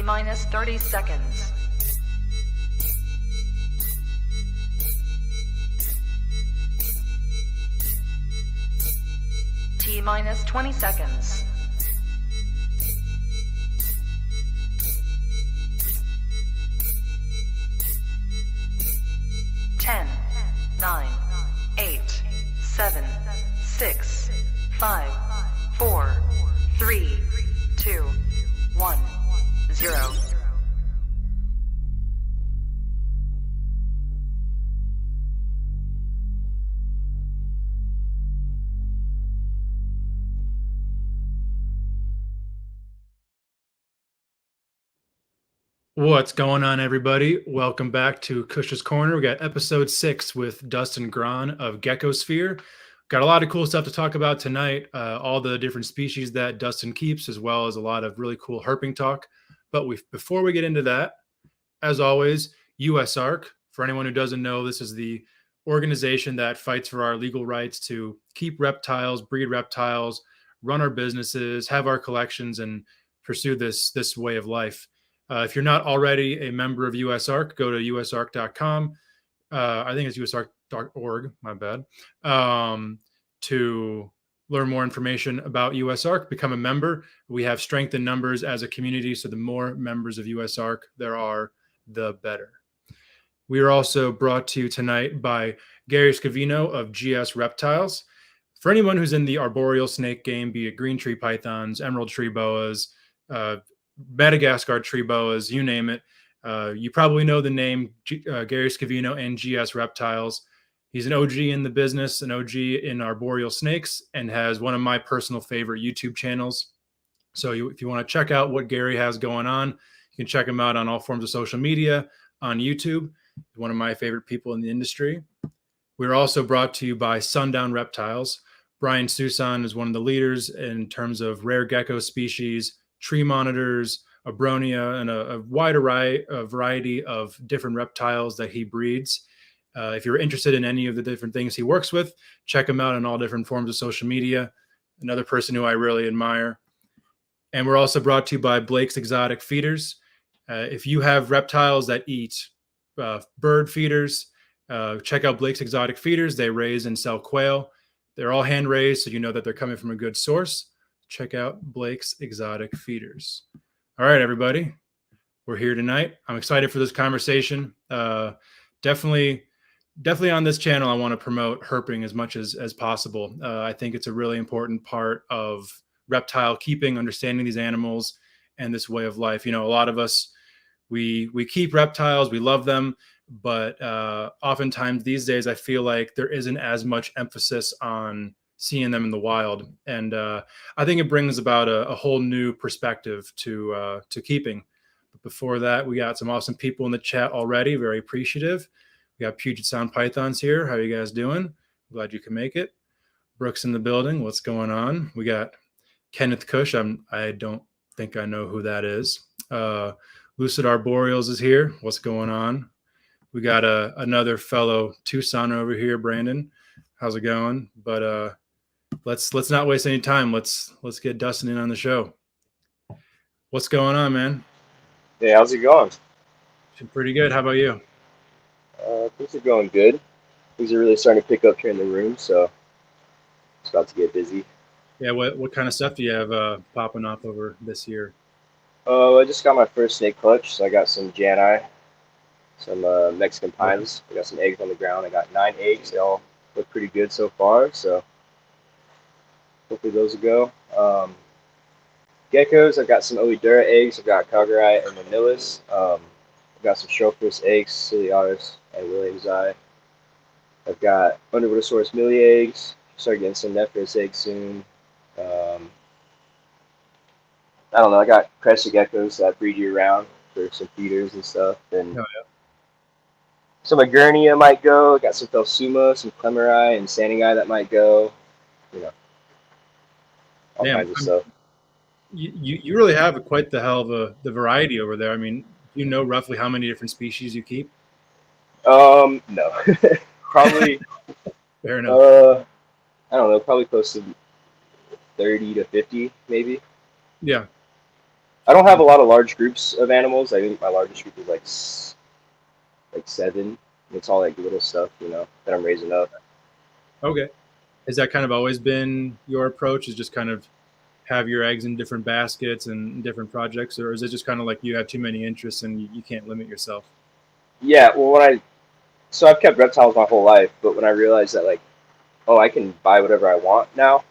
T-minus 30 seconds. T-minus 20 seconds. 10, 9, 8, 7, 6, 5, 4, 3, 2, 1, 0. What's going on, everybody? Welcome back to Kush's Corner. We got episode 6 with Dustin Grahn of Gecko Sphere. Got a lot of cool stuff to talk about tonight. All the different species that Dustin keeps, as well as a lot of really cool herping talk. But before we get into that, as always, USARC. For anyone who doesn't know, this is the organization that fights for our legal rights to keep reptiles, breed reptiles, run our businesses, have our collections, and pursue this way of life. If you're not already a member of USARC, go to usarc.com. I think it's usarc.org, my bad, to learn more information about USARC, become a member. We have strength in numbers as a community, so the more members of USARC there are, the better. We are also brought to you tonight by Gary Scavino of GS Reptiles. For anyone who's in the arboreal snake game, be it green tree pythons, emerald tree boas, Madagascar tree boas, you name it. You probably know the name Gary Scavino and GS Reptiles. He's an OG in the business, an OG in arboreal snakes, and has one of my personal favorite YouTube channels. So if you want to check out what Gary has going on, you can check him out on all forms of social media, on YouTube. He's one of my favorite people in the industry. We're also brought to you by SUNDOWN Reptiles. Brian Susan is one of the leaders in terms of rare gecko species, tree monitors, abronia, and a wide variety of different reptiles that he breeds. If you're interested in any of the different things he works with, check him out on all different forms of social media. Another person who I really admire. And we're also brought to you by Blake's Exotic Feeders. If you have reptiles that eat bird feeders, check out Blake's Exotic Feeders. They raise and sell quail. They're all hand raised, so you know that they're coming from a good source. Check out Blake's Exotic Feeders. All right, everybody. We're here tonight. I'm excited for this conversation. Definitely on this channel, I want to promote herping as much as possible. I think it's a really important part of reptile keeping, understanding these animals and this way of life. You know, a lot of us, we keep reptiles, we love them, but oftentimes these days I feel like there isn't as much emphasis on seeing them in the wild. And I think it brings about a whole new perspective to keeping. But before that, we got some awesome people in the chat already. Very appreciative. We got Puget Sound Pythons here. How you guys doing? Glad you can make it. Brooks in the building. What's going on? We got Kenneth Kush. I don't think I know who that is. Lucid Arboreals is here. What's going on? We got another fellow Tucson over here, Brandon. How's it going? But let's not waste any time. Let's get Dustin in on the show. What's going on, man? Hey, how's it going? Pretty good. How about you? Things are going good. Things are really starting to pick up here in the room, so it's about to get busy. Yeah, what kind of stuff do you have popping up over this year? I just got my first snake clutch, so I got some Jani, some Mexican pines. I got some eggs on the ground. I got 9 eggs. They all look pretty good so far, so hopefully those will go. Geckos, I've got some Oedura eggs. I've got Calgarite and Manillas. I've got some Strophus eggs, Ciliaris, and Williams Eye. I've got Underwotosaurus millie eggs. Start getting some Nephris eggs soon. I don't know. I got crested geckos that breed year round for some feeders and stuff. And some Agurnia might go. I got some Phelsuma, some Clemeri, and Sanding Eye that might go. You know, all kinds of stuff. You really have quite the hell of the variety over there. I mean, you know roughly how many different species you keep? No. Probably. Fair enough. I don't know. Probably close to 30 to 50, maybe. Yeah. I don't have a lot of large groups of animals. I think my largest group is like 7. It's all like little stuff, you know, that I'm raising up. Okay. Has that kind of always been your approach? Is just kind of have your eggs in different baskets and different projects, or is it just kind of like you have too many interests and you can't limit yourself? Yeah, well, so I've kept reptiles my whole life, but when I realized that like, oh, I can buy whatever I want now,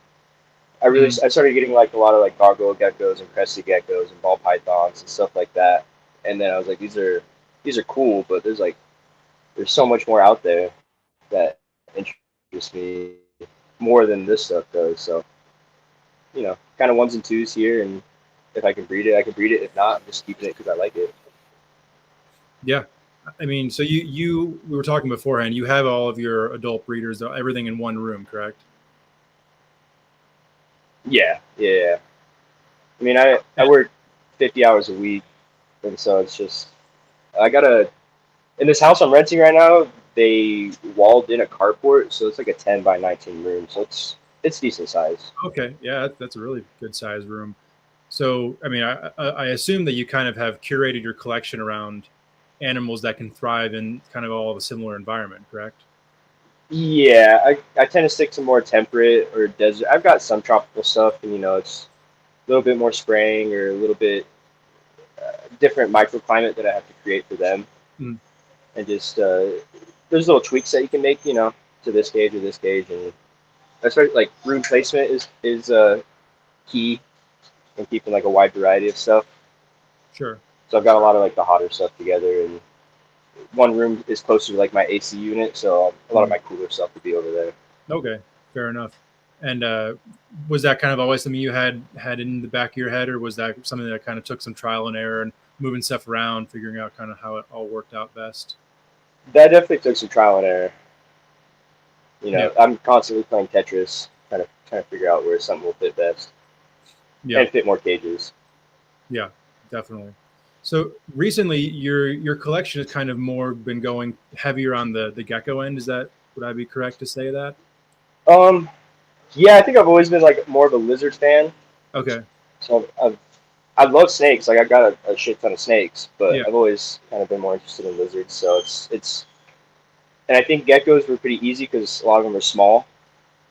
Mm. I started getting like a lot of like gargoyle geckos and crested geckos and ball pythons and stuff like that. And then I was like, these are cool, but there's so much more out there that interests me more than this stuff does. So, you know, kind of ones and twos here, and if I can breed it, I can breed it. If not, I'm just keeping it because I like it. Yeah. I mean, so we were talking beforehand, you have all of your adult breeders, everything in one room, correct? Yeah, yeah. I mean, I work 50 hours a week, and so it's just I gotta in this house I'm renting right now. They walled in a carport, so it's like a 10 by 19 room. So it's decent size. Okay. Yeah, that's a really good size room. So, I mean, I assume that you kind of have curated your collection around animals that can thrive in kind of all of a similar environment, correct? Yeah, I tend to stick to more temperate or desert. I've got some tropical stuff, and you know, it's a little bit more spraying or a little bit different microclimate that I have to create for them, Mm. and just there's little tweaks that you can make, you know, to this cage or this cage, and especially like room placement is key in keeping like a wide variety of stuff. Sure. So I've got a lot of like the hotter stuff together, and one room is closer to like my AC unit, so a lot of Mm. my cooler stuff would be over there. Okay. Fair enough. And was that kind of always something you had in the back of your head, or was that something that kind of took some trial and error and moving stuff around, figuring out kind of how it all worked out best? That definitely took some trial and error. You Yeah. know, I'm constantly playing Tetris, trying to figure out where something will fit best Yeah. and fit more cages. Yeah. Definitely. So recently, your collection has kind of more been going heavier on the gecko end. Would I be correct to say that? Um, yeah, I think I've always been like more of a lizard fan. Okay. So I love snakes. Like I got a shit ton of snakes, but Yeah. I've always kind of been more interested in lizards. So it's and I think geckos were pretty easy because a lot of them are small.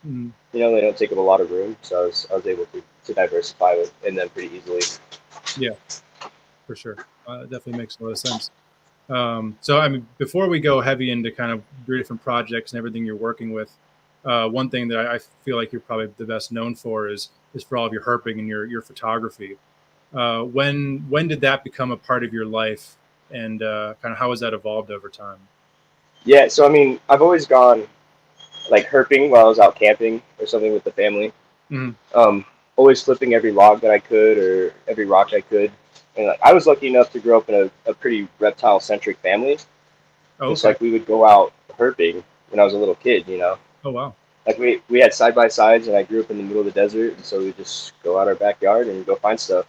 Mm. You know, they don't take up a lot of room. So I was able to diversify in them pretty easily. Yeah. For sure. Definitely makes a lot of sense. So, I mean, before we go heavy into kind of your different projects and everything you're working with, one thing that I feel like you're probably the best known for is for all of your herping and your photography. When did that become a part of your life, and kind of how has that evolved over time? Yeah. So I mean, I've always gone like herping while I was out camping or something with the family. Mm. Always flipping every log that I could or every rock I could. And like, I was lucky enough to grow up in a pretty reptile centric family. Oh, And so okay. like we would go out herping when I was a little kid, you know. Oh, wow. Like we had side by sides and I grew up in the middle of the desert, and so we'd just go out our backyard and go find stuff.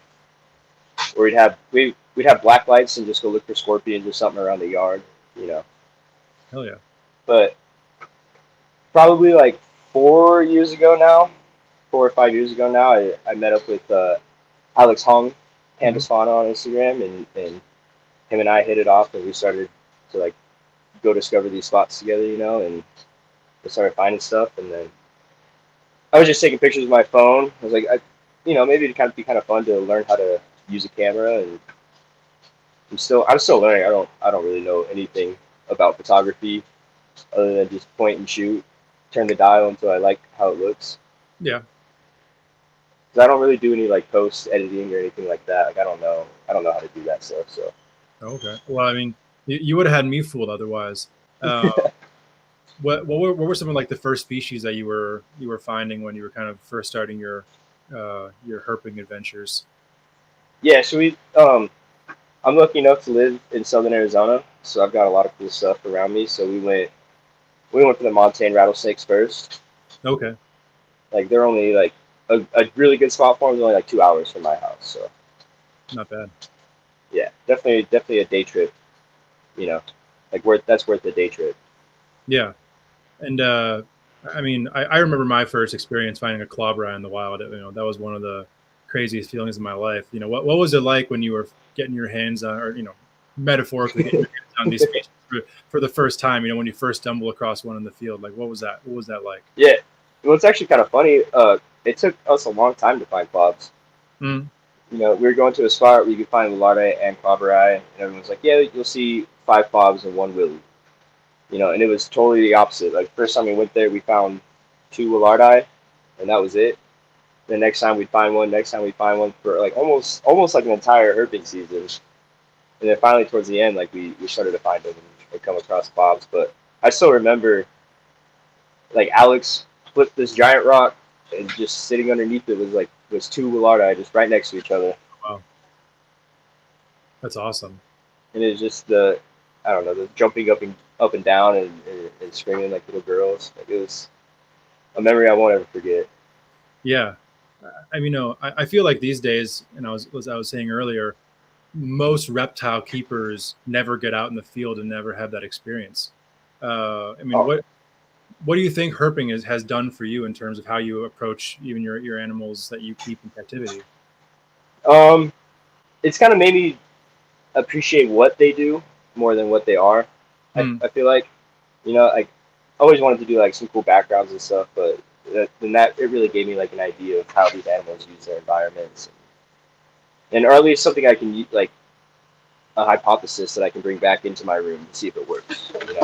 Or we'd have black lights and just go look for scorpions or something around the yard, you know. Hell yeah. But probably like 4 years ago now, 4 or 5 years ago now, I met up with Alex Hung, Hmm. Canvas Fauna on Instagram, and him and I hit it off, and we started to like go discover these spots together, you know, and we started finding stuff, and then I was just taking pictures with my phone. I was like, you know, maybe it'd kind of be kind of fun to learn how to use a camera, and I'm still learning. I don't really know anything about photography other than just point and shoot, turn the dial until I like how it looks. Yeah. 'Cause I don't really do any like post editing or anything like that. Like I don't know how to do that stuff. So Okay. Well, I mean, you would have had me fooled otherwise. Uh, what were some of like the first species that you were finding when you were kind of first starting your herping adventures? yeah, so I'm lucky enough to live in southern Arizona, so I've got a lot of cool stuff around me. So we went for the montane rattlesnakes first. Okay. Like they're only like a really good spot for them is only like 2 hours from my house. So Not bad. yeah, definitely a day trip. You know, like worth the day trip. Yeah. And I mean, I remember my first experience finding a clobber in the wild. You know, that was one of the craziest feelings of my life. You know, what was it like when you were getting your hands on, or, you know, metaphorically getting your hands on these species for the first time, you know, when you first stumble across one in the field? Like, what was that like? Yeah, well, it's actually kind of funny. It took us a long time to find bobs. Mm. You know, we were going to a spot where you could find Willardi and Clobberai, and everyone's like, yeah, you'll see 5 fobs and 1 willy. You know, and it was totally the opposite. Like, first time we went there, we found 2 Willardi, and that was it. The next time we'd find one, next time we'd find one for like almost like an entire herping season. And then finally towards the end, like we started to find them and come across bobs. But I still remember, like, Alex flipped this giant rock, and just sitting underneath it was 2 Willardi just right next to each other. Wow, that's awesome. And it was just the jumping up and down and screaming like little girls. Like, it was a memory I won't ever forget. Yeah. I mean, no, I feel like these days, and I was saying earlier, most reptile keepers never get out in the field and never have that experience. I mean, what do you think herping has done for you in terms of how you approach even your animals that you keep in captivity? It's kind of made me appreciate what they do more than what they are. I feel like, you know, like, I always wanted to do like some cool backgrounds and stuff, but it really gave me like an idea of how these animals use their environments, and or at least something I can like a hypothesis that I can bring back into my room to see if it works. You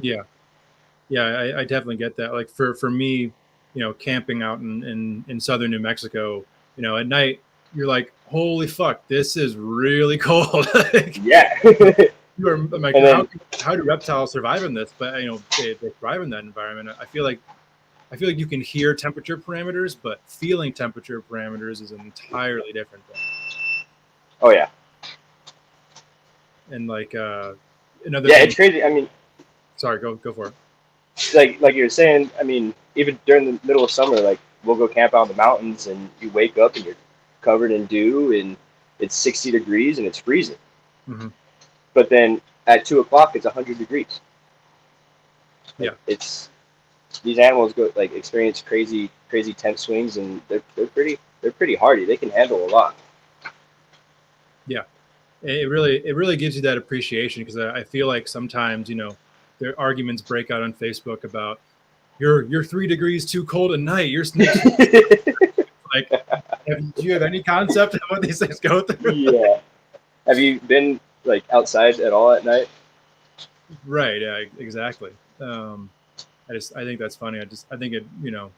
know? Yeah, I definitely get that. Like for me, you know, camping out in southern New Mexico, you know, at night you're like, holy fuck, this is really cold. Like, yeah. I'm like, how do reptiles survive in this? But, you know, they thrive in that environment. I feel like you can hear temperature parameters, but feeling temperature parameters is an entirely different thing. Oh yeah. And like another thing, it's crazy. I mean, sorry, go for it. Like you were saying, I mean, even during the middle of summer, like, we'll go camp out in the mountains, and you wake up and you're covered in dew, and it's 60 degrees and it's freezing. Mm-hmm. But then at 2 o'clock, it's 100 degrees. Yeah, it's these animals experience crazy temp swings, and they're pretty hardy. They can handle a lot. Yeah, it really gives you that appreciation, because I feel like sometimes, you know, their arguments break out on Facebook about you're 3 degrees too cold at night. You're like, do you have any concept of what these things go through? Yeah. Have you been like outside at all at night? Right. Yeah. Exactly. I think that's funny. I think it, you know,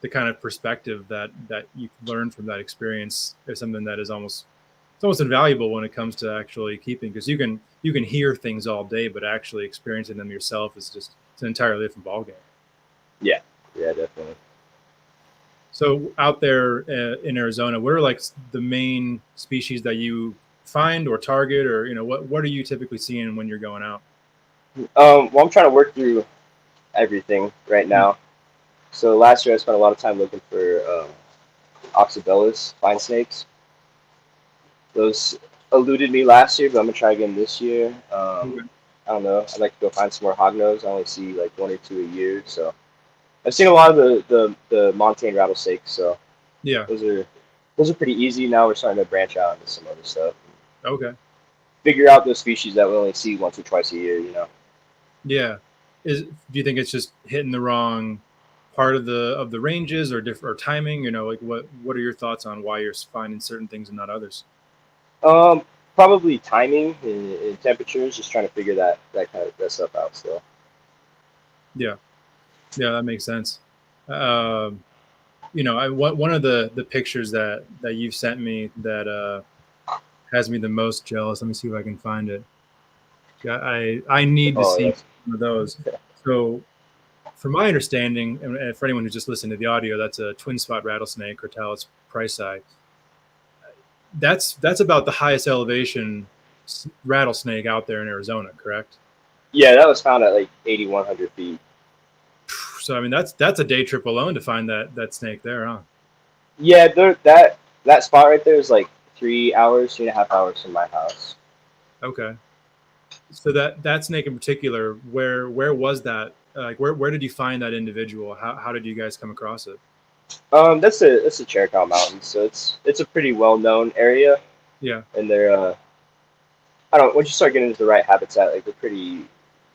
the kind of perspective that you learn from that experience is something that is almost invaluable when it comes to actually keeping, because you can hear things all day, but actually experiencing them yourself is it's an entirely different ballgame. Yeah, definitely. So out there in Arizona, what are like the main species that you find or target, or, you know, what are you typically seeing when you're going out? Well, I'm trying to work through everything right now. So last year I spent a lot of time looking for oxybellas, vine snakes. Those eluded me last year, but I'm gonna try again this year. I don't know. I'd like to go find some more hognose. I only see like 1 or 2 a year, so I've seen a lot of the montane rattlesnakes. So yeah, those are pretty easy. Now we're starting to branch out into some other stuff. Okay. Figure out those species that we only see 1 or 2 a year. You know. Yeah. Do you think it's just hitting the wrong part of the ranges, or timing? You know, like what are your thoughts on why you're finding certain things and not others? Probably timing and temperatures. Just trying to figure that kind of stuff out still. Yeah, that makes sense. You know, one of the pictures that you've sent me that has me the most jealous. Let me see if I can find it. I need to see one of those. So, from my understanding, and for anyone who's just listened to the audio, that's a twin spot rattlesnake, Crotalus pricei. That's about the highest elevation rattlesnake out there in Arizona, correct? Yeah, that was found at like 8,100 feet. So I mean, that's a day trip alone to find that snake there, huh? Yeah, that spot right there is like 3 hours, 3.5 hours from my house. Okay. So that snake in particular, where was that? Like where did you find that individual? How did you guys come across it? That's the Cherokee Mountains, so it's a pretty well known area, Yeah. and they're I don't. Once you start getting into the right habitat, like they're pretty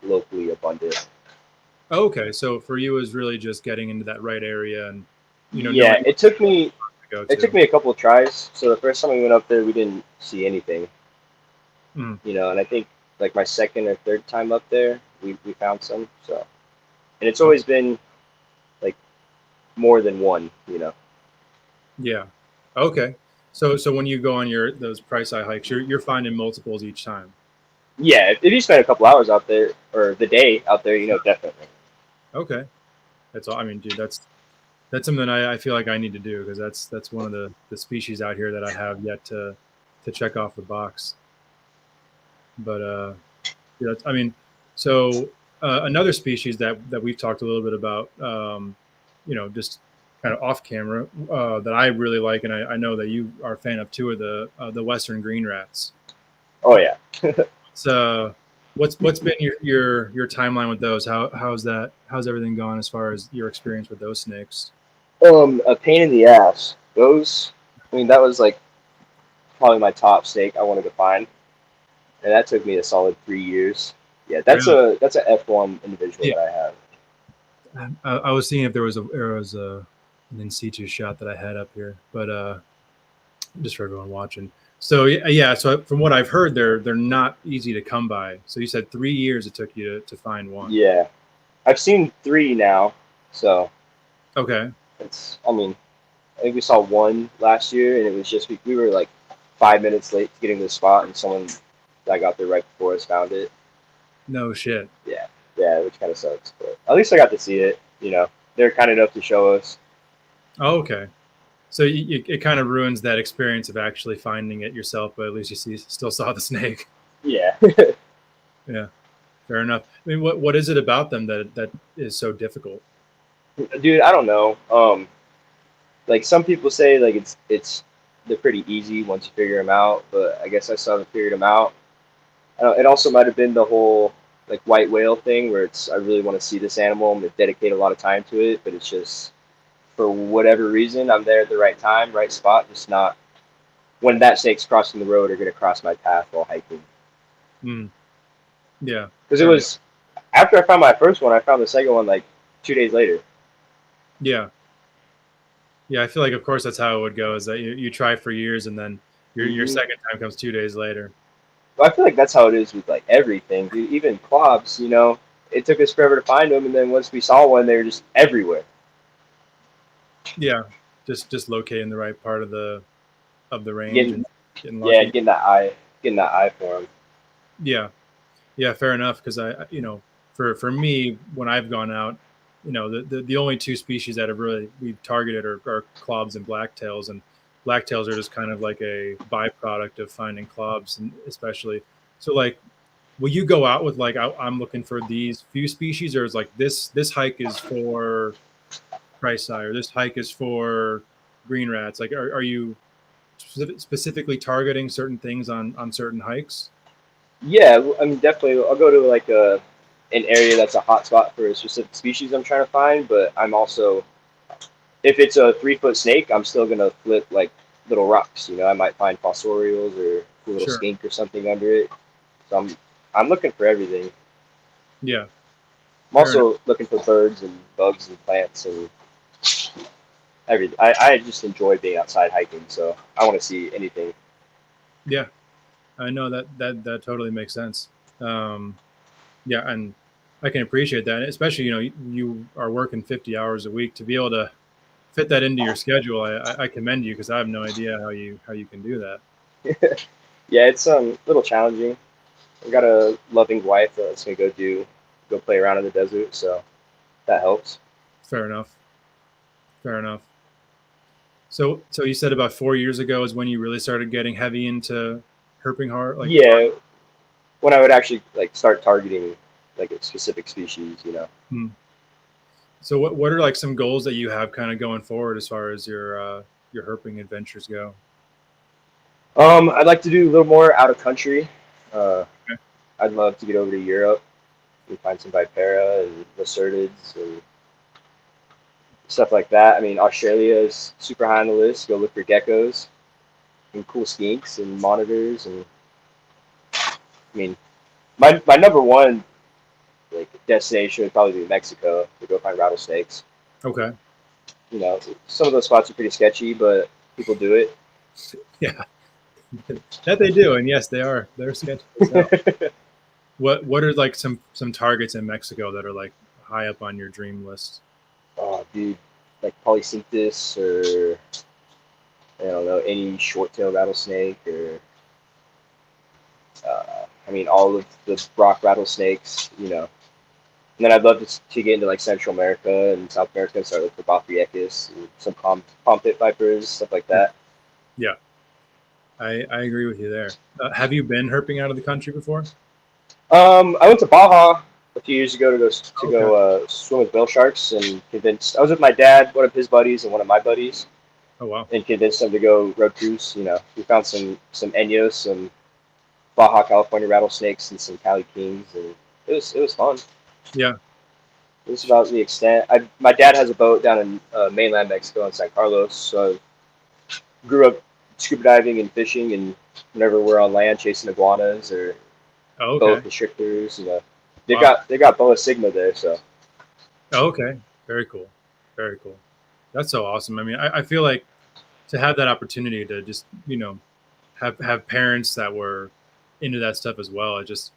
locally abundant. Okay, so for you, is really just getting into that right area and Yeah, knowing it took me to go it took to. me a couple of tries. So the first time we went up there, we didn't see anything, Mm. and I think like my second or third time up there, we found some. So, and it's Oh, always been like more than one. yeah. Okay. So when you go on those price eye hikes, you're finding multiples each time. Yeah, if you spend a couple hours out there or the day out there, definitely. Okay. That's all. I mean, dude, that's something I feel like I need to do because that's one of the species out here that I have yet to check off the box. But yeah, I mean, so another species that we've talked a little bit about, just kind of off camera, that I really like, and I know that you are a fan of too, are the Western green rats. Oh yeah. So what's been your timeline with those? How's everything gone as far as your experience with those snakes? A pain in the ass. Those, I mean, that was like probably my top snake I wanted to find, and that took me a solid 3 years. Yeah, Really? that's a F1 individual Yeah. that I have. I was seeing if there was an in situ shot that I had up here, but just for everyone watching. So yeah. So from what I've heard, they're not easy to come by. So you said 3 years it took you to find one. Yeah, I've seen three now, so Okay. I mean, I think we saw one last year, and it was just we were like 5 minutes late to getting to the spot, and someone that got there right before us found it. No shit. Yeah, yeah, which kind of sucks, but at least I got to see it. They're kind enough to show us. Oh, okay. So it kind of ruins that experience of actually finding it yourself, but at least still saw the snake. Yeah. Yeah. Fair enough. I mean, what is it about them that is so difficult? Dude, I don't know. Like some people say, like it's they're pretty easy once you figure them out, but I guess I still haven't figured them out. I don't, it also might have been the whole like white whale thing where it's I really want to see this animal and dedicate a lot of time to it, but it's just for whatever reason I'm there at the right time, right spot, just not when that snake's crossing the road or gonna cross my path while hiking. Mm, yeah. Because it Fair enough. was after I found my first one, I found the second one like 2 days later. Yeah. Yeah. I feel like, of course, that's how it would go. Is that you try for years and then your Hmm. second time comes 2 days later. But I feel like that's how it is with like everything, dude. Even clobs, it took us forever to find them, and then once we saw one, they were just everywhere. Yeah. Just locating the right part of the range Getting and getting yeah, lucky. getting that eye for them. Yeah. Yeah, fair enough. Because for me, when I've gone out, the only two species that have really we've targeted are clobs and blacktails, and blacktails are just kind of like a byproduct of finding clobs, and especially so like. Will you go out with like I'm looking for these few species, or is like this hike is for price eye, or this hike is for green rats? Like, are you specifically targeting certain things on certain hikes? Yeah, I mean definitely. I'll go to like an area that's a hot spot for a specific species I'm trying to find, but I'm also if it's a 3 foot snake, I'm still gonna flip like little rocks. I might find fossorials or a little Sure. skink or something under it. So I'm looking for everything. Yeah. I'm Fair enough. also looking for birds and bugs and plants and everything. I just enjoy being outside hiking, so I want to see anything. Yeah. I know that totally makes sense. Yeah, and I can appreciate that, especially you are working 50 hours a week to be able to fit that into your schedule. I commend you because I have no idea how you can do that. Yeah, it's a little challenging. I've got a loving wife that's gonna go play around in the desert, so that helps. Fair enough. Fair enough. So you said about 4 years ago is when you really started getting heavy into herping hard, like hard. Yeah, when I would actually like start targeting like a specific species. Hmm. So what are like some goals that you have kind of going forward as far as your herping adventures go? I'd like to do a little more out of country. Uh, Okay. I'd love to get over to Europe and find some Vipera and Lacertids and stuff like that. I mean, Australia is super high on the list. Go look for geckos and cool skinks and monitors. And I mean, my number one like destination would probably be Mexico to go find rattlesnakes. Okay. You know, some of those spots are pretty sketchy, but people do it. Yeah, that they do, and yes, they're sketchy as hell. What are like some targets in Mexico that are like high up on your dream list? Oh, dude, like Polycintus or I don't know, any short-tailed rattlesnake or I mean all of the rock rattlesnakes, you know. And then I'd love to get into like Central America and South America and start looking for Bothriochus and some palm pit vipers, stuff like that. Yeah, I agree with you there. Have you been herping out of the country before? I went to Baja a few years ago to go swim with whale sharks and convinced. I was with my dad, one of his buddies, and one of my buddies. Oh wow! And convinced them to go road cruise. You know, we found some Enyos, some Baja California rattlesnakes, and some Cali Kings, and it was fun. Yeah, it was about the extent. My dad has a boat down in mainland Mexico in San Carlos, so I grew up scuba diving and fishing, and whenever we're on land chasing iguanas or boa constrictors, you know, they got boa sigma there, so. Oh, okay, very cool, very cool. That's so awesome. I mean, I feel like to have that opportunity to just, you know, have parents that were into that stuff as well. It just,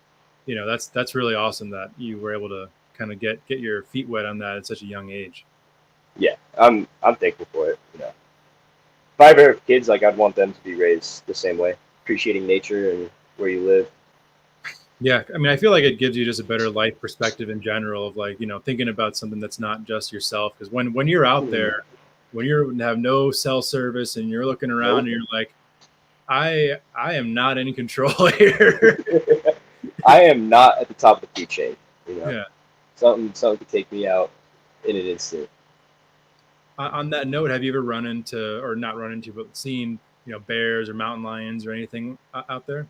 you know, that's really awesome that you were able to kind of get your feet wet on that at such a young age. Yeah, I'm thankful for it. You know, if I ever have kids, like I'd want them to be raised the same way, appreciating nature and where you live. Yeah, I mean, I feel like it gives you just a better life perspective in general of like, you know, thinking about something that's not just yourself. Because when you're out there, when you have no cell service and you're looking around and you're like, I am not in control here. I am not at the top of the food chain. You know, yeah. Something could take me out in an instant. On that note, have you ever run into, or not run into, but seen, you know, bears or mountain lions or anything out there?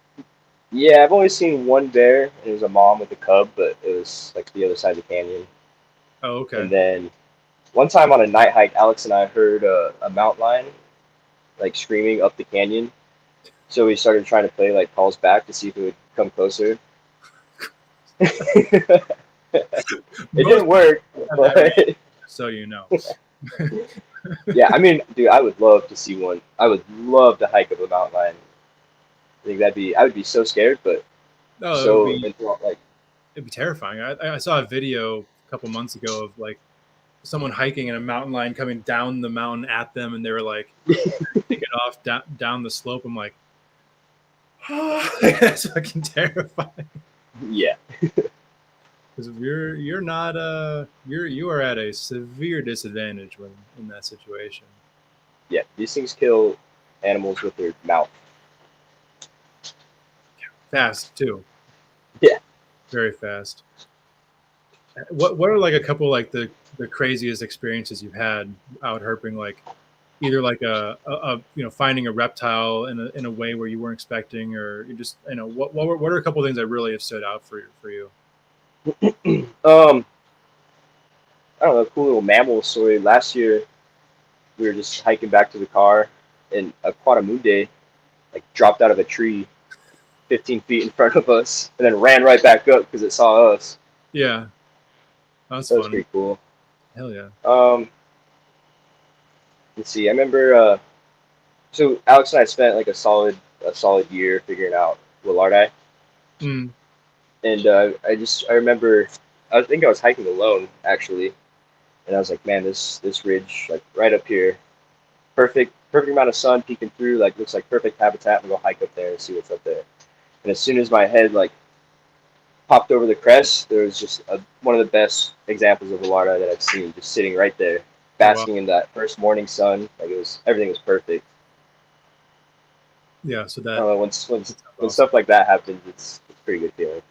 Yeah, I've only seen one bear, and it was a mom with a cub, but it was like the other side of the canyon. Oh, okay. And then one time on a night hike, Alex and I heard a mountain lion like screaming up the canyon. So we started trying to play like calls back to see if it would come closer. It didn't work, but so you know. Yeah, I mean, dude, I would love to see one. I would love to hike up a mountain lion. I think I would be so scared, but it'd be terrifying. I saw a video a couple months ago of like someone hiking and a mountain lion coming down the mountain at them, and they were like taking off down the slope. I'm like, oh, that's fucking terrifying. Yeah. Because you are at a severe disadvantage when in that situation. Yeah, these things kill animals with their mouth. Fast too. Yeah. Very fast. What are like a couple like the craziest experiences you've had out herping? Like either like a you know, finding a reptile in a way where you weren't expecting, or you just, you know, what are a couple of things that really have stood out for you? I don't know, a cool little mammal story. Last year, we were just hiking back to the car, and a quadamunde like dropped out of a tree 15 feet in front of us, and then ran right back up because it saw us. Yeah, that was pretty cool. Hell yeah. Let's see. I remember. So Alex and I spent like a solid year figuring out Willardi. Mm. And I remember, I think I was hiking alone actually, and I was like, man, this ridge like right up here, perfect amount of sun peeking through, like looks like perfect habitat. I'm gonna go hike up there and see what's up there. And as soon as my head like popped over the crest, there was just one of the best examples of Willardi that I've seen, just sitting right there, basking in that first morning sun. Like everything was perfect. Yeah, so that when stuff like that happens, it's a pretty good feeling.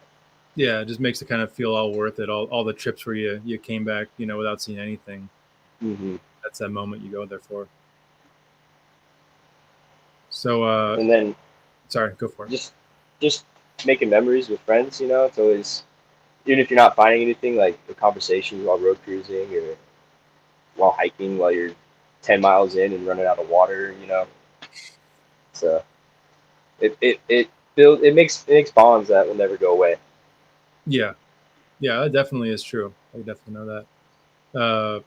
Yeah, it just makes it kind of feel all worth it. All the trips where you came back, you know, without seeing anything. Mm-hmm. That's that moment you go there for. So and then, sorry, go for it. Just making memories with friends. You know, it's always, even if you're not finding anything, like the conversations while road cruising, or while hiking, while you're 10 miles in and running out of water, you know. So it makes bonds that will never go away. Yeah, yeah, that definitely is true. I definitely know that.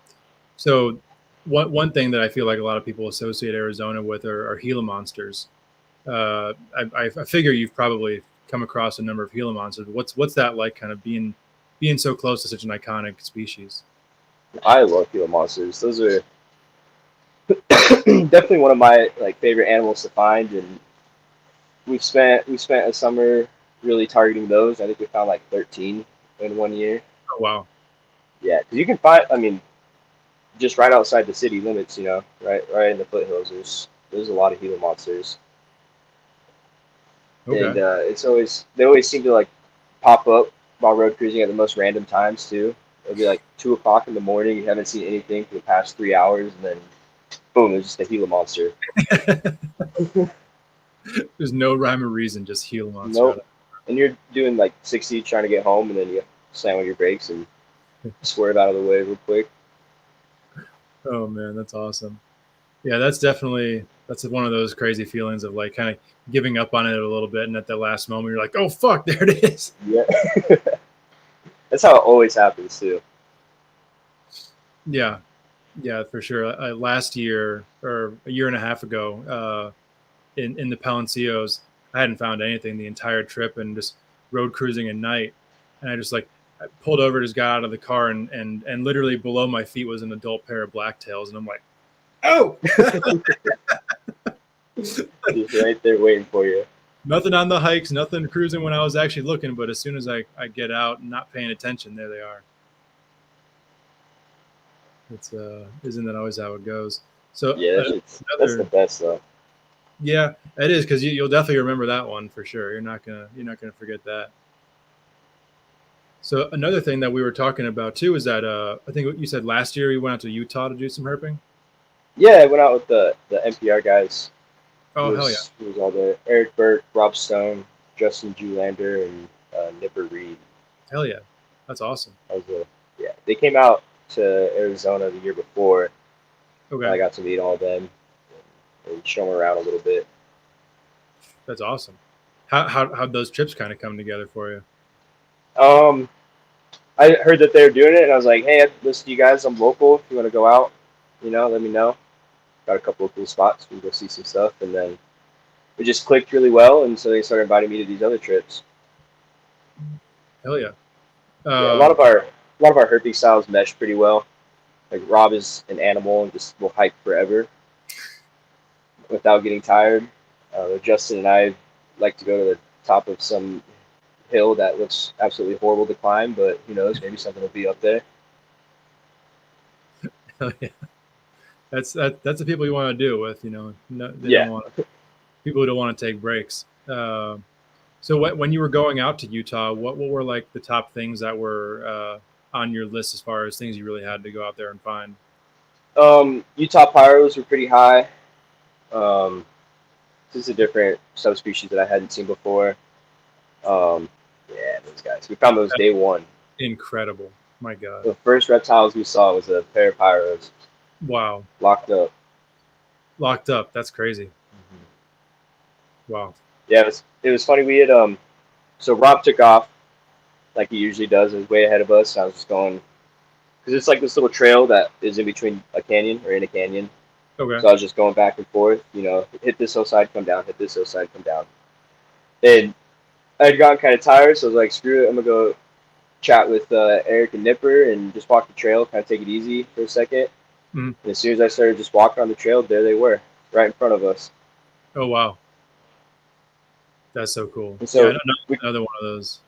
So one thing that I feel like a lot of people associate Arizona with are Gila monsters. I figure you've probably come across a number of Gila monsters. What's that like, kind of being so close to such an iconic species? I love Gila monsters. Those are definitely one of my like favorite animals to find, and we spent a summer really targeting those. I think we found like 13 in 1 year. Oh, wow. Yeah, because you can find. I mean, just right outside the city limits, you know, right in the foothills. There's a lot of Gila monsters, and Okay. they always seem to like pop up while road cruising at the most random times too. It'll be like 2 o'clock in the morning. You haven't seen anything for the past 3 hours, and then boom, there's just a Gila monster. There's no rhyme or reason, just Gila monster. Nope. And you're doing like 60 trying to get home, and then you slam on your brakes and swerve out of the way real quick. Oh man, that's awesome. Yeah, that's one of those crazy feelings of like kind of giving up on it a little bit, and at the last moment you're like, oh fuck, there it is. Yeah. That's how it always happens too. Yeah, yeah, for sure. Last year or a year and a half ago, in the Palencios, I hadn't found anything the entire trip, and just road cruising at night, and I pulled over, just got out of the car, and literally below my feet was an adult pair of blacktails, and I'm like, oh. Just right there waiting for you. Nothing on the hikes, nothing cruising when I was actually looking, but as soon as I get out and not paying attention, there they are. It's isn't that always how it goes? So Yeah, that's the best though. Yeah, it is, because you'll definitely remember that one for sure. You're not gonna forget that. So another thing that we were talking about too is that I think you said last year you went out to Utah to do some herping. Yeah, I went out with the NPR guys. Oh, hell yeah. He was all there. Eric Burke, Rob Stone, Justin Julander, and Nipper Reed. Hell yeah, that's awesome. Yeah, they came out to Arizona the year before. Okay, I got to meet all of them and show them around a little bit. That's awesome. How'd those trips kind of come together for you? I heard that they were doing it, and I was like, hey, listen to you guys. I'm local. If you want to go out, you know, let me know. Got a couple of cool spots. We can go see some stuff, and then it just clicked really well, and so they started inviting me to these other trips. Hell yeah. Yeah, a lot of our herping styles mesh pretty well. Like Rob is an animal and just will hike forever without getting tired. Justin and I like to go to the top of some hill that looks absolutely horrible to climb, but who knows, maybe something will be up there. Hell yeah. That's the people you want to do with, you know. Don't want people who don't want to take breaks. So when you were going out to Utah, what were like the top things that were on your list as far as things you really had to go out there and find? Utah pyros were pretty high. This is a different subspecies that I hadn't seen before. Yeah, those guys. We found those day one. Incredible. My God. The first reptiles we saw was a pair of pyros. Wow. Locked up. That's crazy. Mm-hmm. Wow. Yeah, it was funny. We had so Rob took off like he usually does. It was way ahead of us. I was just going because it's like this little trail that is in between a canyon or in a canyon. Okay. So I was just going back and forth. You know, hit this hillside, come down. Hit this hillside, come down. And I had gotten kind of tired, so I was like, screw it. I'm gonna go chat with Eric and Nipper and just walk the trail, kind of take it easy for a second. Mm-hmm. And as soon as I started just walking on the trail, there they were, right in front of us. Oh wow. That's so cool. And so another one of those.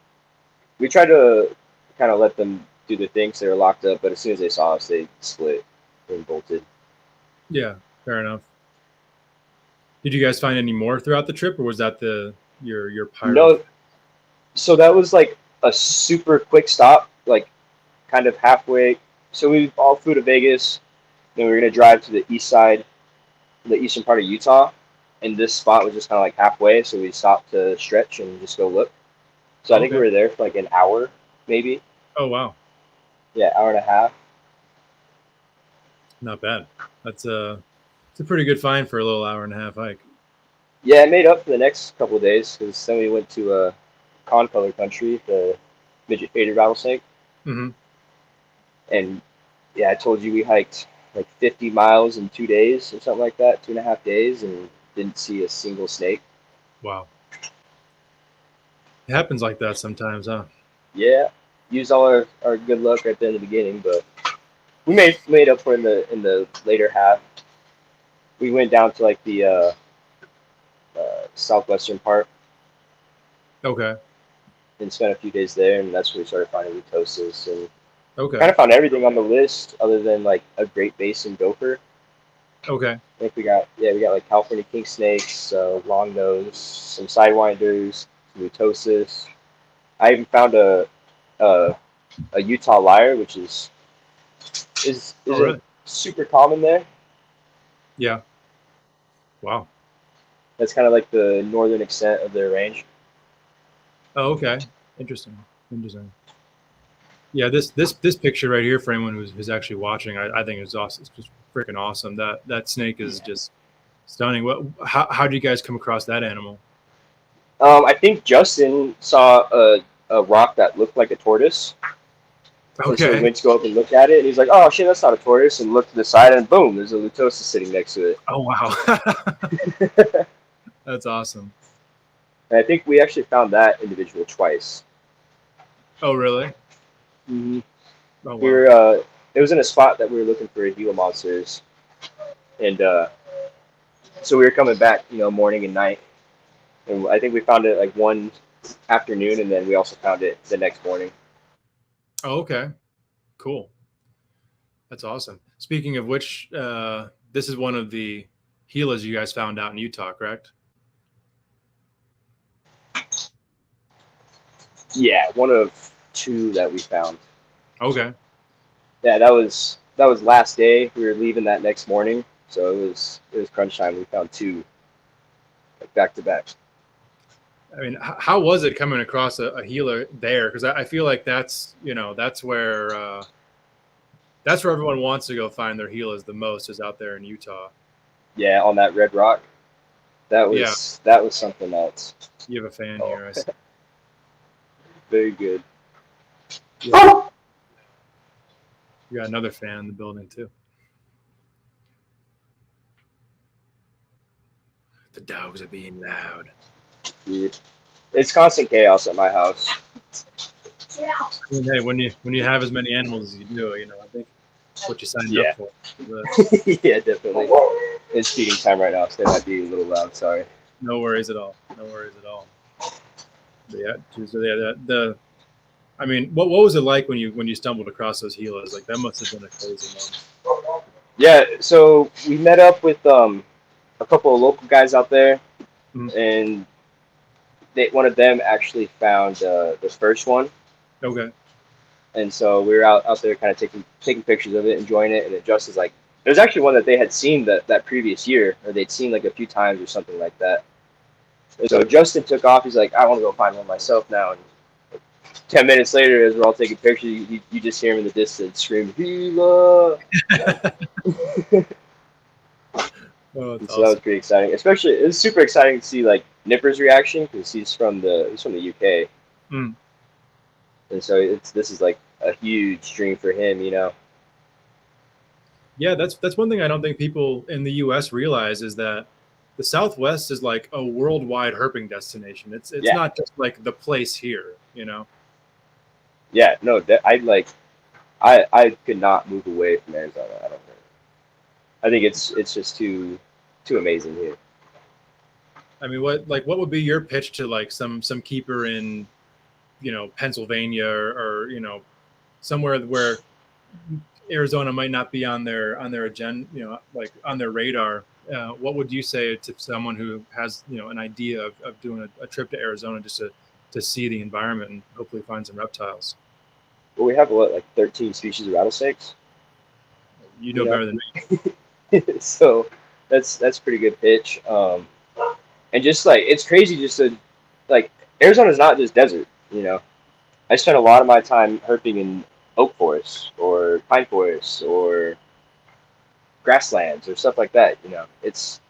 We tried to kind of let them do their thing, so they were locked up. But as soon as they saw us, they split and bolted. Yeah, fair enough. Did you guys find any more throughout the trip, or was that your pirate? No. So that was like a super quick stop, like kind of halfway. So we all flew to Vegas. Then we were gonna drive to the east side, the eastern part of Utah, and this spot was just kind of like halfway. So we stopped to stretch and just go look. So I think we were there for like an hour, maybe. Oh wow. Yeah, hour and a half. Not bad. It's a pretty good find for a little hour-and-a-half hike. Yeah, I made up for the next couple of days because then we went to con color country, the midget faded rattlesnake, Mm-hmm. and yeah, I told you we hiked like 50 miles in 2 days or something like that, 2.5 days, and didn't see a single snake. Wow. It happens like that sometimes, huh? Yeah, used all our good luck right there in the beginning, but we made up for it in the later half. We went down to like the southwestern part Okay. and spent a few days there, and that's where we started finding Lutosis and Okay. kind of found everything on the list other than like a Great Basin gopher. Okay. I think we got like California king snakes, long nose, some sidewinders, some Lutosis. I even found a Utah lyre, which is Oh, really? super common there. Yeah. Wow. That's kind of like the northern extent of their range. Oh, okay. Interesting. Interesting. Yeah, this picture right here for anyone who's actually watching, I think it's awesome. It's just freaking awesome. That snake is just stunning. What? How did you guys come across that animal? I think Justin saw a rock that looked like a tortoise. And so he Okay. went to go up and look at it, and he's like, "Oh shit, that's not a tortoise!" And looked to the side, and boom, there's a Lutosis sitting next to it. Oh, wow. That's awesome. And I think we actually found that individual twice. Oh, really? Mm-hmm. Oh, wow. We were it was in a spot that we were looking for Gila monsters, and so we were coming back, morning and night, and I think we found it like one afternoon, and then we also found it the next morning. Oh, okay. Cool. That's awesome. Speaking of which, this is one of the Gilas you guys found out in Utah, correct? Yeah, one of two that we found. Okay. Yeah, that was last day. We were leaving that next morning, so it was crunch time. We found two, like back to back. I mean, how was it coming across a Gila there? Because I feel like that's where everyone wants to go find their Gilas the most, is out there in Utah. Yeah, on that red rock. That was something else. You have a fan here, I see. Very good. Yeah. You got another fan in the building too. The dogs are being loud. Dude. It's constant chaos at my house. I mean, hey, when you have as many animals as you do, I think that's what you signed up for. Yeah, definitely. It's feeding time right now, so they might be a little loud. Sorry. No worries at all. No worries at all. But yeah, so yeah, I mean, what was it like when you stumbled across those Gilas? Like, that must have been a crazy moment. Yeah, so we met up with a couple of local guys out there, and one of them actually found the first one. Okay. And so we were out there kind of taking pictures of it, enjoying it, and it just is like, it was actually one that they had seen that previous year, or they'd seen like a few times or something like that. And so Justin took off. He's like, I want to go find one myself now. And 10 minutes later, as we're all taking pictures, you just hear him in the distance screaming, Gila! Oh, so awesome. that was pretty exciting. Especially, it was super exciting to see like Nipper's reaction, because he's from the UK. Mm. And so this is like a huge dream for him, Yeah, that's one thing I don't think people in the U.S. realize, is that the Southwest is like a worldwide herping destination. It's not just like the place here, Yeah, no, I could not move away from Arizona. I don't think. I think it's just too amazing here. I mean, what would be your pitch to like some keeper in, Pennsylvania or somewhere where Arizona might not be on their agenda, like on their radar? What would you say to someone who has, an idea of doing a trip to Arizona just to see the environment and hopefully find some reptiles? Well, we have like 13 species of rattlesnakes. You know better than me. So that's pretty good pitch. And just like, it's crazy just to, like, Arizona's not just desert, I spent a lot of my time herping in oak forests or pine forests or grasslands or stuff like that. You know, it's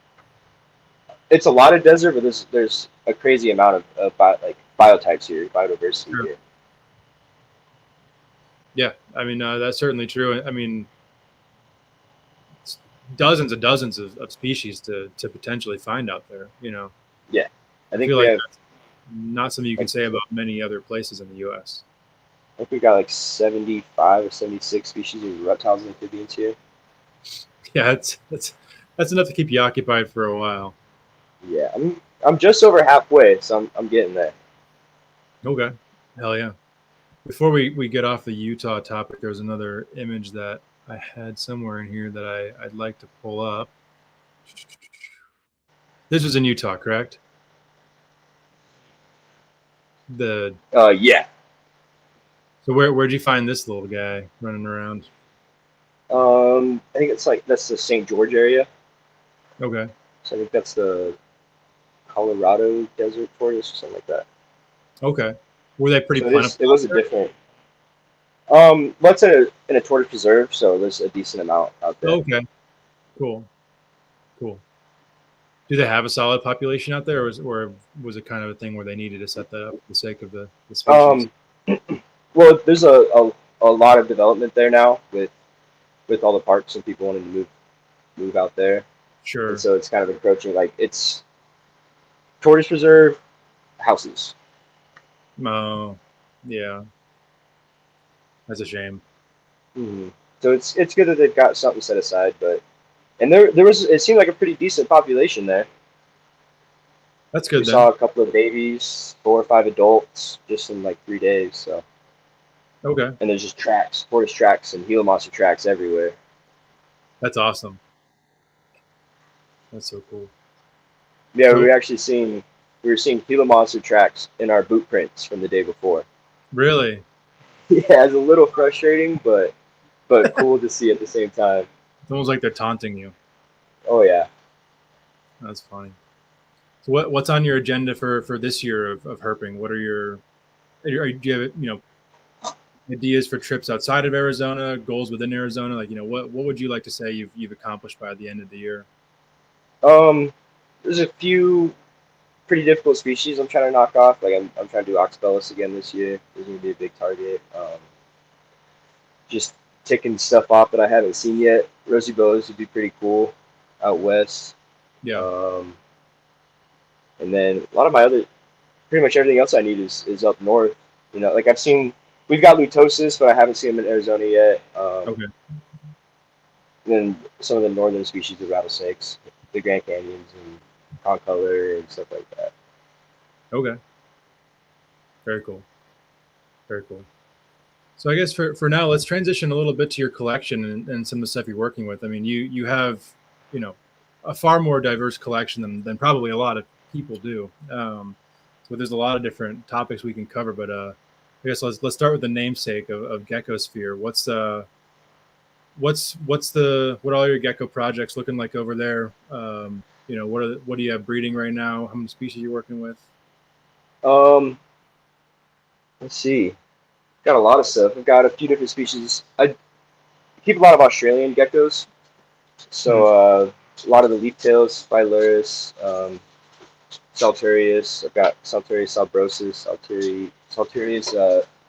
a lot of desert, but there's a crazy amount of biotypes here, biodiversity Sure. here. Yeah, I mean that's certainly true. I mean, it's dozens and dozens of species to potentially find out there. You know, Yeah, I I think feel we like have that's not something you can say about many other places in the U.S. I think we got like 75 or 76 species of reptiles and amphibians here. Yeah, that's enough to keep you occupied for a while. Yeah, I'm just over halfway, so I'm getting there. Okay, hell yeah. Before we get off the Utah topic, there's another image that I had somewhere in here that I'd like to pull up. This was in Utah, correct? Yeah. So where'd you find this little guy running around? I think it's like that's the St. George area. Okay. So I think that's the Colorado Desert Forest or something like that. Okay. Were they pretty So plentiful it out was a there? different. What's in a tortoise preserve, so there's a decent amount out there. Okay. Cool. Cool. Do they have a solid population out there, or was it kind of a thing where they needed to set that up for the sake of the species? Well, there's a lot of development there now with all the parks and people wanting to move out there, and Sure. so it's kind of encroaching. Like it's tortoise preserve houses. Oh, yeah. That's a shame. Mm-hmm. So it's good that they've got something set aside, but and there was it seemed like a pretty decent population there. That's We good then. saw a couple of babies, 4 or 5 adults, just in like 3 days. So Okay. and there's just tracks, tortoise tracks, and Gila monster tracks everywhere. That's awesome. That's so cool. Yeah, So we were seeing Gila monster tracks in our boot prints from the day before. really, Yeah, it's a little frustrating, but cool to see at the same time. it's almost like they're taunting you. Oh yeah. That's funny. So what's on your agenda for this year of herping? What are do you have ideas for trips outside of Arizona, goals within Arizona? Like what would you like to say you've accomplished by the end of the year? There's a few pretty difficult species I'm trying to knock off. Like I'm trying to do oxbellus again this year. There's gonna be a big target. Just ticking stuff off that I haven't seen yet. Rosy boas would be pretty cool out west. Yeah. Um, and then a lot of my other, pretty much everything else I need is up north. You know, like we've got lutosis, but I haven't seen them in Arizona yet. Okay. And then some of the northern species of rattlesnakes, the Grand Canyons and concolor and stuff like that. Okay. Very cool. Very cool. So I guess for now, let's transition a little bit to your collection and some of the stuff you're working with. I mean, you have, a far more diverse collection than probably a lot of people do. So there's a lot of different topics we can cover, but I guess let's start with the namesake of Geckosphere. What are all your gecko projects looking like over there? What do you have breeding right now? How many species you're working with? Let's see. Got a lot of stuff. I've got a few different species. I keep a lot of Australian geckos. So a lot of the leaf-tails, Phylurus, Saltarius. I've got Saltarius salbrosus, Saltarius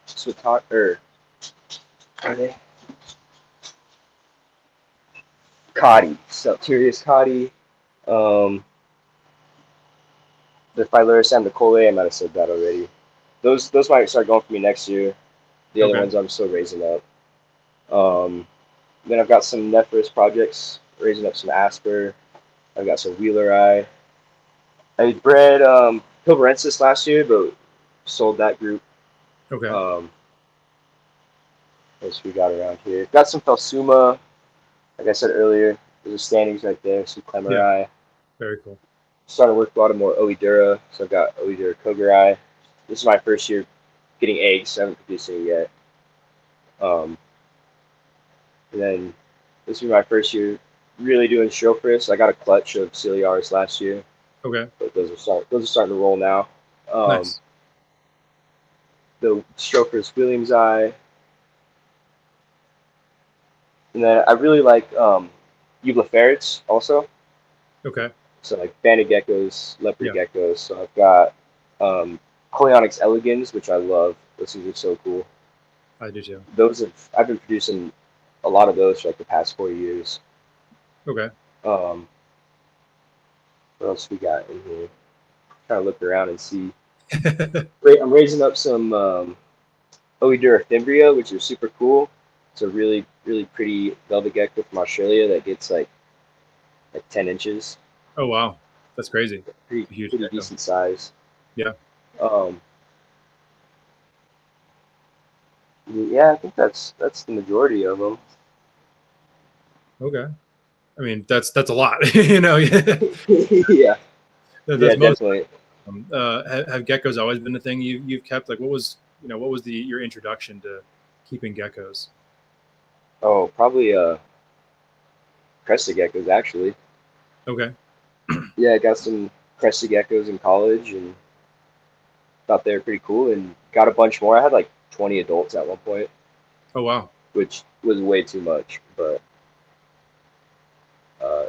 switot, or are they? Coddy, Saltarius coddy. The Phylurus amicolae, I might have said that already. Those might start going for me next year. The other Okay. ones I'm still raising up. Then I've got some Nephris projects, raising up some Asper. I've got some Wheeleri. I bred Pilbarensis last year, but sold that group. Okay. What else we got around here? Got some Phelsuma. Like I said earlier, there's a standings right there. Some Clemeri. Very cool. Starting to work a lot more Oedura. So I've got Oedura Kogeri. This is my first year getting eggs, so I haven't produced any yet. And then this will be my first year really doing Strophrus. I got a clutch of Ciliaris last year, Okay. but those are starting to roll now. Nice. The Strophrus Williams eye. And then I really like eublepharis also. Okay. So like banded geckos, leopard Yeah, geckos. So I've got Coleonyx elegans, which I love. Those things are so cool. I do too. I've been producing a lot of those for like the past 4 years. Okay. What else we got in here? Trying to look around and see. Wait, I'm raising up some Oedura fimbria, which is super cool. It's a really, really pretty velvet gecko from Australia that gets like 10 inches. Oh wow, that's crazy. Pretty, It's a huge pretty gecko. decent size. Yeah. Um, yeah, I think that's the majority of them. Okay. I mean, that's a lot. You know. Yeah, That's yeah, most. definitely. Have geckos always been the thing you've kept? Like, what was your introduction to keeping geckos? Oh, probably crested geckos actually. Okay. Yeah, I got some crested geckos in college and thought they were pretty cool and got a bunch more. I had like 20 adults at one point, Oh wow. which was way too much, but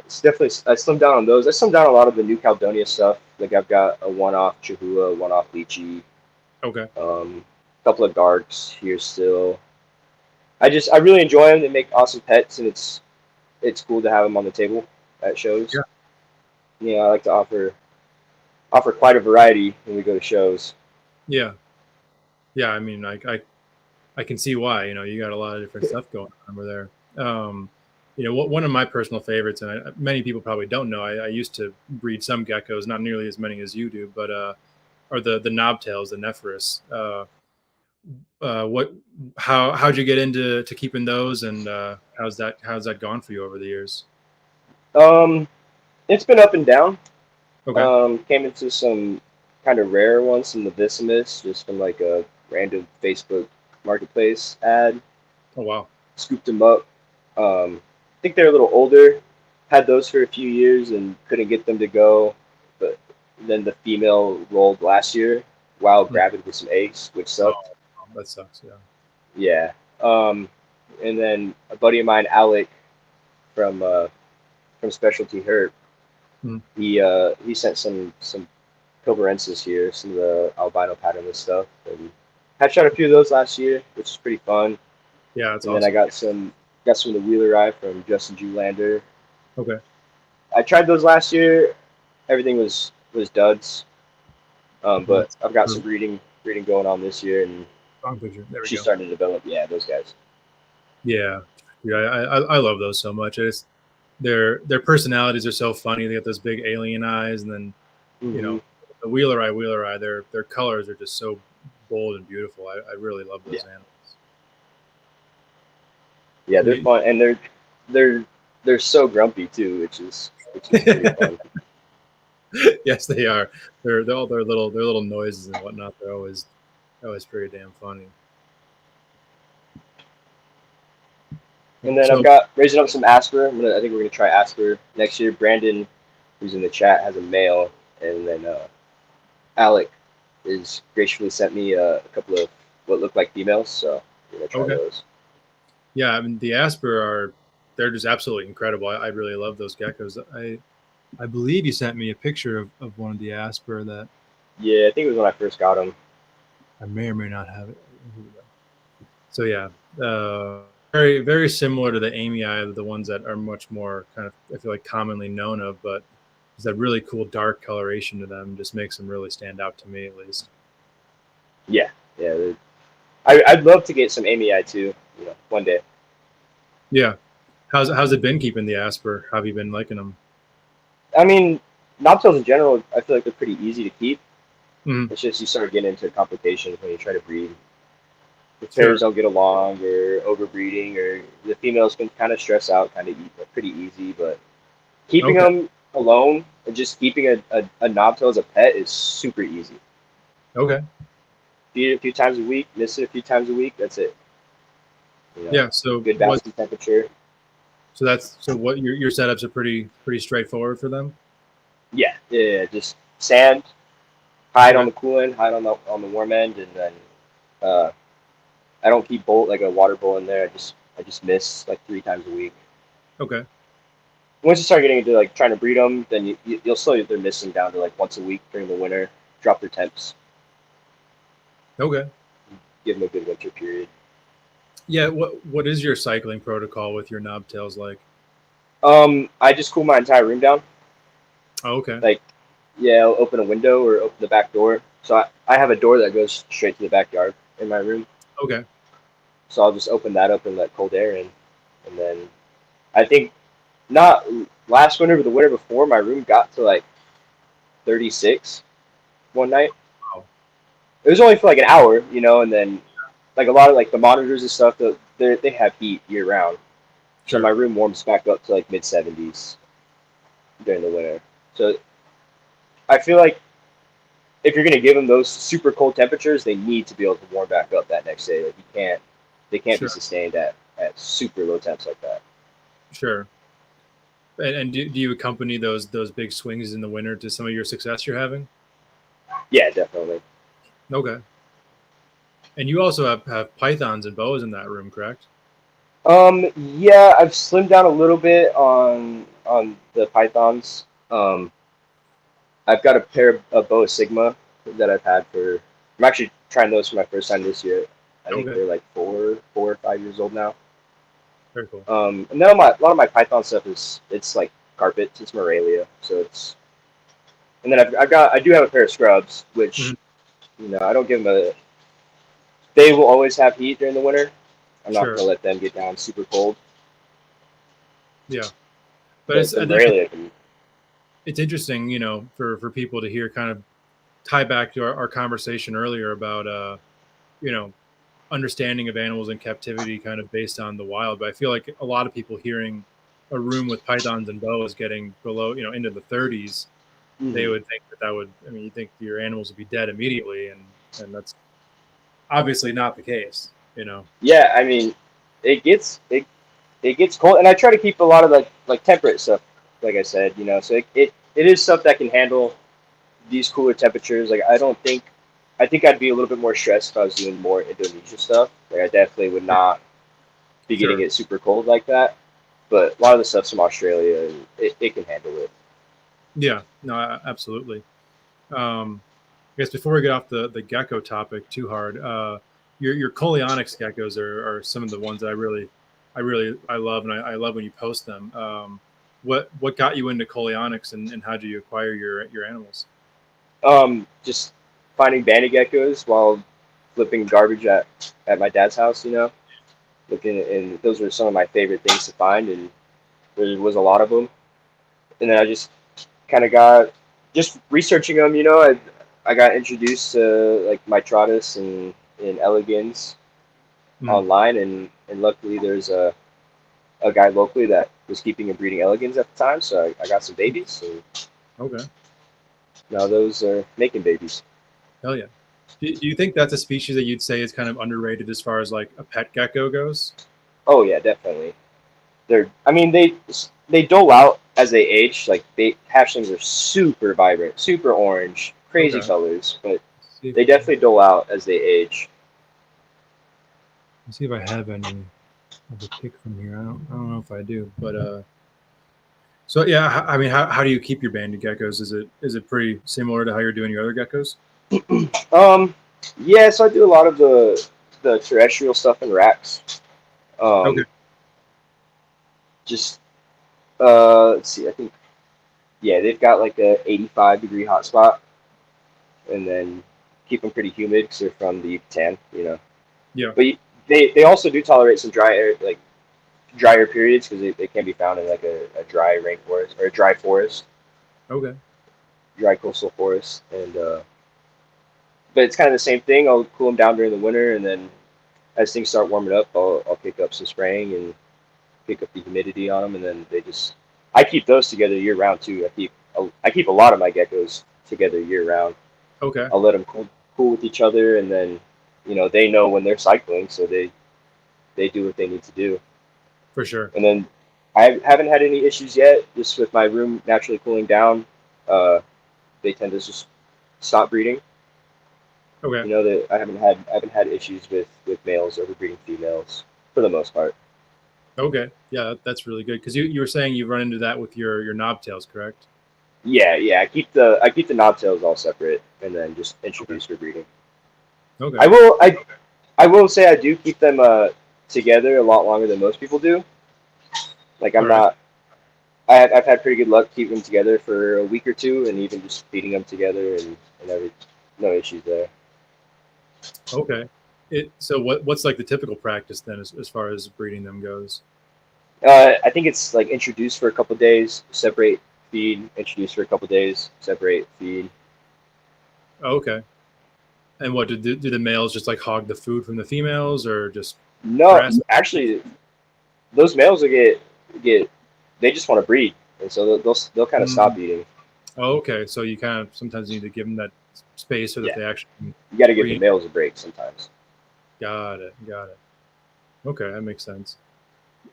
it's definitely I slimmed down on those. I slimmed down a lot of the New Caledonia stuff. Like I've got a one-off Chihuahua, one-off Lychee, Okay. a couple of darks here still. I really enjoy them. They make awesome pets, and it's cool to have them on the table at shows. Yeah. Yeah, I like to offer quite a variety when we go to shows. Yeah. Yeah. I mean, I can see why. You know, you got a lot of different stuff going on over there. You know, one of my personal favorites, and many people probably don't know. I used to breed some geckos, not nearly as many as you do, but are the knobtails, the Nephrus. What how'd you get into keeping those, and how's that gone for you over the years? Um, it's been up and down. Okay. Came into some kind of rare ones from the Visimus, just from like a random Facebook marketplace ad. Oh wow. Scooped them up. I think they're a little older. Had those for a few years and couldn't get them to go. But then the female rolled last year while gravid with some eggs, which sucked. Oh, that sucks. Yeah. Yeah. And then a buddy of mine, Alec, from Specialty Herp, Hmm. he sent some Pilbarensis here, some of the albino patternless stuff, and hatched out a few of those last year, which is pretty fun. Yeah, that's And then I awesome. got some of the Wheeler Eye from Justin Julander. Okay. I tried those last year. Everything was duds. But That's I've got some breeding going on this year, and wrong picture. There we she's go. starting to develop. Yeah, those guys. Yeah. Yeah. I love those so much. Their personalities are so funny. They got those big alien eyes, and then you know the Wheeler Eye. Their colors are just so bold and beautiful. I really love those animals. Yeah, they're fun, and they're so grumpy too, which is pretty fun. Yes, they are. They're all their little noises and whatnot. They're always pretty damn funny. And then So- I've got raising up some Asper. I think we're gonna try Asper next year. Brandon, who's in the chat, has a male, and then Alec is graciously sent me a couple of what look like females. So we're gonna try Okay. those. Yeah, I mean the Asper they're just absolutely incredible. I really love those geckos. I believe you sent me a picture of one of the Asper that Yeah, I think it was when I first got them. I may or may not have it. Here we go. So yeah, very very similar to the Amy Eye, the ones that are much more kind of I feel like commonly known of, but there's that really cool dark coloration to them. Just makes them really stand out to me at least. Yeah. I'd love to get some Amy Eye too. One day. Yeah, how's it been keeping the Asper? How have you been liking them? I mean, knobtails in general, I feel like they're pretty easy to keep. Mhm. It's just you start getting into complications when you try to breed. The Sure. pairs don't get along, or overbreeding, or the females can kind of stress out, kind of pretty easy. But keeping Okay. them alone and just keeping a knobtail as a pet is super easy. Okay. Feed it a few times a week, miss it a few times a week. That's it. Yeah. So Good balance and temperature. so what your setups are pretty straightforward for them. Yeah. Just sand, hide on Okay. the cool end, hide on the warm end, and then I don't keep like a water bowl in there. I just miss like 3 times a week. Okay. once you start getting into like trying to breed them, then you'll slowly they're missing down to like once a week during the winter. Drop their temps. Okay. Give them a good winter period. Yeah. What is your cycling protocol with your knobtails like? I just cool my entire room down. Oh, okay. Like, yeah, I'll open a window or open the back door. So I have a door that goes straight to the backyard in my room. Okay. So I'll just open that up and let cold air in. And then I think not last winter, but the winter before, my room got to like 36 one night. Wow. It was only for like an hour, you know, and then like a lot of like the monitors and stuff, they have heat year round. So Sure. my room warms back up to like mid 70s during the winter. So I feel like if you're gonna give them those super cold temperatures, they need to be able to warm back up that next day. Like they can't Sure. be sustained at super low temps like that. Sure. And do you accompany those big swings in the winter to some of your success you're having? Yeah, definitely. Okay. And you also have pythons and boas in that room, correct? Yeah, I've slimmed down a little bit on the pythons. I've got a pair of Boa Sigma that I've had for. I'm actually trying those for my first time this year. I think Okay. they're like 4 or 5 years old now. Very cool. And then a lot of my Python stuff it's like carpets, it's Morelia, so it's. And then I do have a pair of scrubs, which you know I don't give them a. They will always have heat during the winter. I'm not Sure. gonna let them get down super cold. Yeah. But it's The Morelia can. it's interesting, you know, for people to hear kind of tie back to our conversation earlier about you know, understanding of animals in captivity kind of based on the wild. But I feel like a lot of people hearing a room with pythons and boas getting below, you know, into the 30s, they would think that would, I mean, you think your animals would be dead immediately, and that's obviously not the case, you know. Yeah, I mean, it gets cold, and I try to keep a lot of like temperate stuff. Like I said, you know, so it is stuff that can handle these cooler temperatures. Like I think I'd be a little bit more stressed if I was doing more Indonesia stuff. Like I definitely would not be getting Sure. it super cold like that. But a lot of the stuff's from Australia, and it can handle it. Yeah, no, absolutely. I guess before we get off the gecko topic too hard, your Coleonyx geckos are some of the ones that I love, and I love when you post them. What got you into Coleonyx, and how do you acquire your animals? Just finding banded geckos while flipping garbage at my dad's house. You know, looking and those were some of my favorite things to find, and there was a lot of them. And then I just kind of got just researching them. You know, I got introduced to like Mitratus and Elegans online, and luckily there's a guy locally that was keeping and breeding Elegans at the time, so I got some babies. And Okay. now those are making babies. Hell yeah. Do you think that's a species that you'd say is kind of underrated as far as like a pet gecko goes? Oh yeah, definitely. I mean, they dole out as they age. Like hatchlings are super vibrant, super orange, crazy Okay. colors, but Let's they definitely dole out as they age. see if I have any of a pick from here. I don't know if I do, but so yeah, I mean, how do you keep your banded geckos? Is it pretty similar to how you're doing your other geckos? Yeah, so I do a lot of the terrestrial stuff in racks. Okay. Just let's see, I think yeah, they've got like a 85-degree hotspot, and then keep them pretty humid because they're from the Yucatan, you know. Yeah. But they also do tolerate some dry air, like drier periods, because they can be found in like a dry rainforest or a dry forest, Okay. dry coastal forest, and but it's kind of the same thing. I'll cool them down during the winter, and then as things start warming up, I'll pick up some spraying and pick up the humidity on them, and then I keep those together year round too. I keep a lot of my geckos together year round. Okay. I'll let them cool with each other, and then you know they know when they're cycling, so they do what they need to do. For sure. And then I haven't had any issues yet. Just with my room naturally cooling down, they tend to just stop breeding. Okay. You know that I haven't had issues with males overbreeding females for the most part. Okay. Yeah, that's really good. Because you were saying you run into that with your knobtails, correct? Yeah. I keep the knobtails all separate, and then just Okay. introduce for breeding. Okay. I will say I do keep them together a lot longer than most people do. Like All I'm right. not. I've had pretty good luck keeping them together for a week or two, and even just feeding them together and no issues there. Okay. So what's like the typical practice then as far as breeding them goes? I think it's like introduce for a couple days, separate, feed, introduce for a couple days, separate, feed. Oh, okay. And what do the males just like hog the food from the females or just No, harass? actually, those males will get they just want to breed, and so they'll kind of stop Mm. eating. Oh, okay. So you kind of sometimes need to give them that space so that Yeah, they actually can you got to give the breed. males a break sometimes. Got it. Got it. Okay, that makes sense.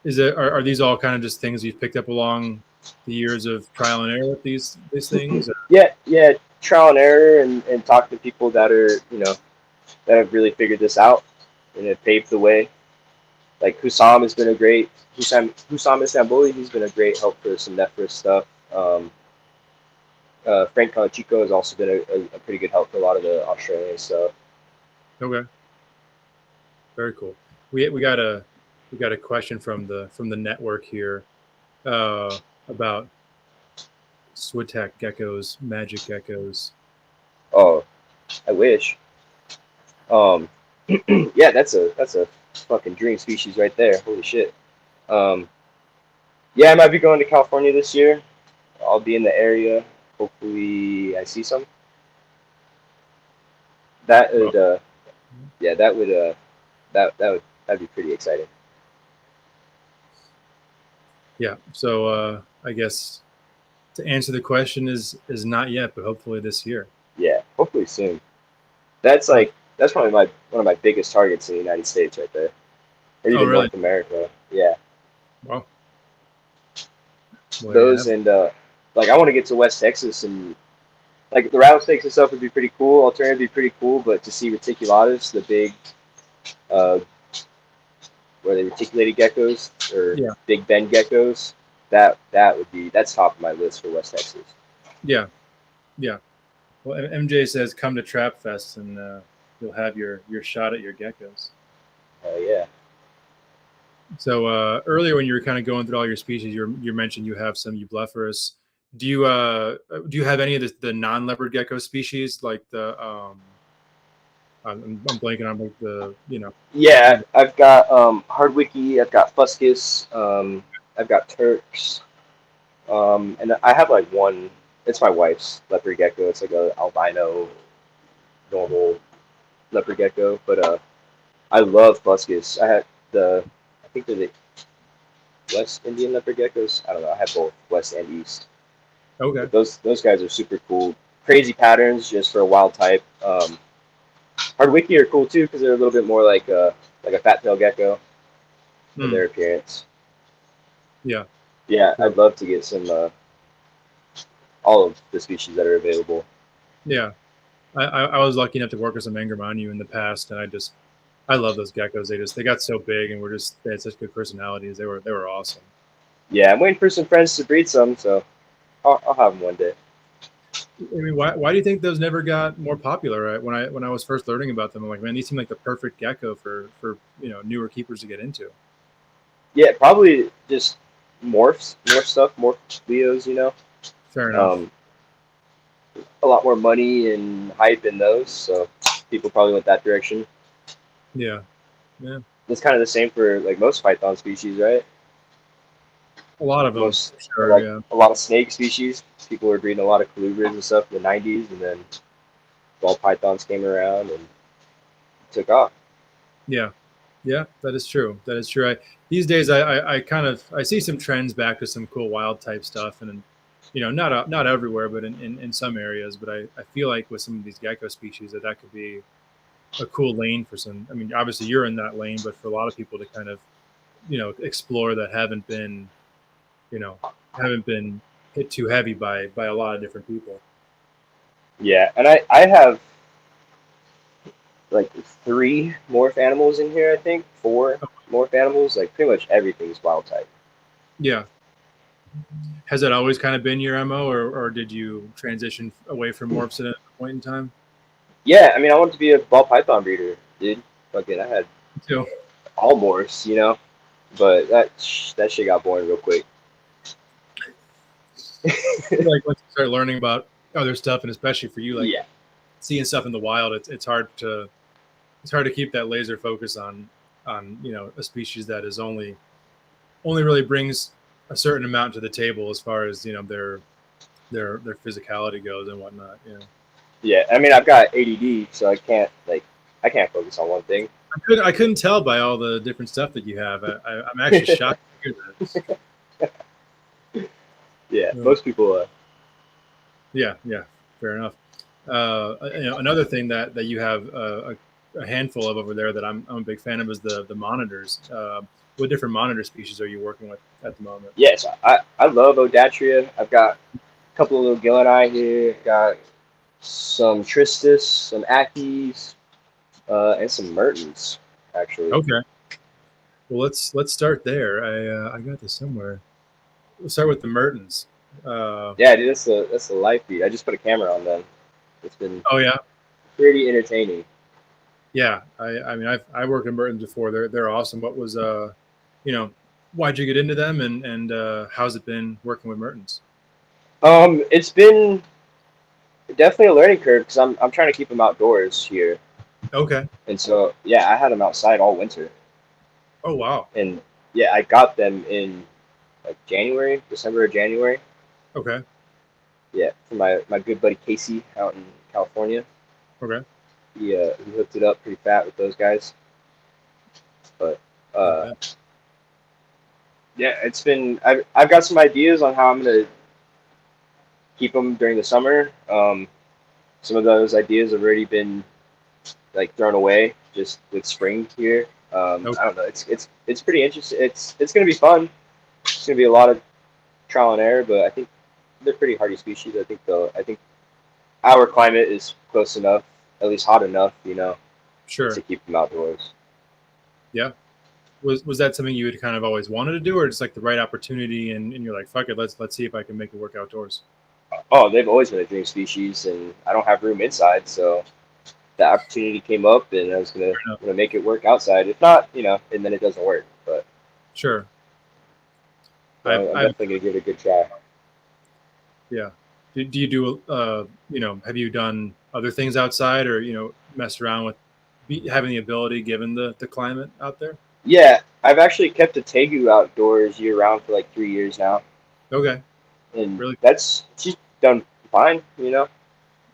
Are these all kind of just things you've picked up along the years of trial and error with these things? Yeah, trial and error, and talk to people that are that have really figured this out and have paved the way. Like Hussam has been a great Hussam Istanbuli. He's been a great help for some Netflix stuff. Frank Chico has also been a pretty good help for a lot of the Australian stuff. Okay, very cool. We got a question from the network here about Switek geckos, magic geckos. Oh, I wish. Um, yeah, that's a fucking dream species right there. Holy shit. Um, yeah, I might be going to California this year. I'll be in the area. Hopefully, I see some. That Well, would, yeah, that'd be pretty exciting. yeah. So I guess to answer the question is not yet, but hopefully this year. Yeah, hopefully soon. That's Uh, that's probably my one of my biggest targets in the United States right there, or oh, even really? North America. Yeah, Well, well, yeah. those and like I want to get to West Texas, and like the rattlesnakes and stuff would be pretty cool. Alternative would be pretty cool, but to see reticulatus, the big uh, where they reticulated geckos or Yeah. Big Bend geckos, that would be that's top of my list for West Texas. Yeah. Yeah. Well, MJ says come to Trap Fest and you'll have your shot at your geckos. Yeah. So earlier when you were kind of going through all your species, you mentioned you have some eublepharis. Do you have any of the non-leopard gecko species like the I'm blanking on like the Yeah, I've got Hardwicky, I've got Fuscus, I've got Turks, and I have like one. It's my wife's leopard gecko. It's like a albino normal leopard gecko, but I love Fuscus. I had I think they're the West Indian leopard geckos. I don't know. I have both West and East. okay. But those guys are super cool. Crazy patterns just for a wild type. Hardwicky are cool too because they're a little bit more like a fat tail gecko in Hmm. their appearance. Yeah. Yeah, Sure. I'd love to get some all of the species that are available. Yeah. I was lucky enough to work with some Angermanu in the past, and I love those geckos. They got so big, and they had such good personalities. They were awesome. Yeah, I'm waiting for some friends to breed some, so I'll have them one day. I mean, why do you think those never got more popular? Right? When I was first learning about them, I'm like, man, these seem like the perfect gecko for newer keepers to get into. Yeah, probably just morph stuff, morph Leos. Fair enough. Um, a lot more money and hype in those, so people probably went that direction. Yeah, yeah. It's kind of the same for like most python species, right? A lot of them, Most for or sure. like Yeah, a lot of snake species. People were breeding a lot of colubrids and stuff in the '90s, and then ball pythons came around and took off. yeah, yeah. That is true. That is true. These days, I kind of I see some trends back to some cool wild type stuff, and not everywhere, but in some areas. But I feel like with some of these gecko species that could be a cool lane for some. I mean, obviously you're in that lane, but for a lot of people to kind of explore that you know haven't been hit too heavy by a lot of different people. Yeah, and I have like 3 morph animals in here. I think 4. morph animals, like pretty much everything's wild type. Yeah. Has that always kind of been your MO, or did you transition away from morphs at a point in time? Yeah, I mean, I wanted to be a ball python breeder, dude. Fucking, I had So, all morphs, you know, but that shit got boring real quick. like once you start learning about other stuff, and especially for you, like Yeah, seeing stuff in the wild, it's hard to keep that laser focus on a species that is only really brings a certain amount to the table as far as their physicality goes and whatnot. yeah. I mean, I've got ADD, so I can't focus on one thing. I couldn't tell by all the different stuff that you have. I'm actually shocked to hear that. Yeah, most people. Yeah, fair enough. Another thing that you have a handful of over there that I'm a big fan of is the monitors. What different monitor species are you working with at the moment? Yes, I love Odatria. I've got a couple of little Gillini here. Got some Tristis, some Ackies, and some Mertens, actually. Okay. Well, let's start there. I got this somewhere. We'll start with the Mertens. Yeah, dude, that's the life feed. I just put a camera on them. It's been Oh yeah, pretty entertaining. yeah. I mean I worked in Mertens before. They're awesome. What was why'd you get into them, and how's it been working with Mertens? It's been definitely a learning curve because I'm trying to keep them outdoors here, Okay. and so yeah, I had them outside all winter, Oh wow. and yeah, I got them in like December or January. Okay. Yeah, from my good buddy Casey out in California. Okay. He hooked it up pretty fat with those guys. But Okay. yeah, it's been I've got some ideas on how I'm gonna keep them during the summer. Some of those ideas have already been like thrown away just with spring here. Okay. I don't know. It's pretty interesting. It's gonna be fun. It's gonna be a lot of trial and error, but I think they're pretty hardy species. I think our climate is close enough, at least hot enough, Sure. to keep them outdoors. Yeah. Was that something you had kind of always wanted to do, or just like the right opportunity, and you're like, fuck it, let's see if I can make it work outdoors? Oh, they've always been a dream species, and I don't have room inside, so the opportunity came up, and I was gonna make it work outside. If not, and then it doesn't work. But Sure. I'm definitely gonna give it a good try. Yeah. Do you do have you done other things outside, or messed around with having the ability given the climate out there? Yeah, I've actually kept a tegu outdoors year round for like 3 years now, Okay. and Really? she's done fine.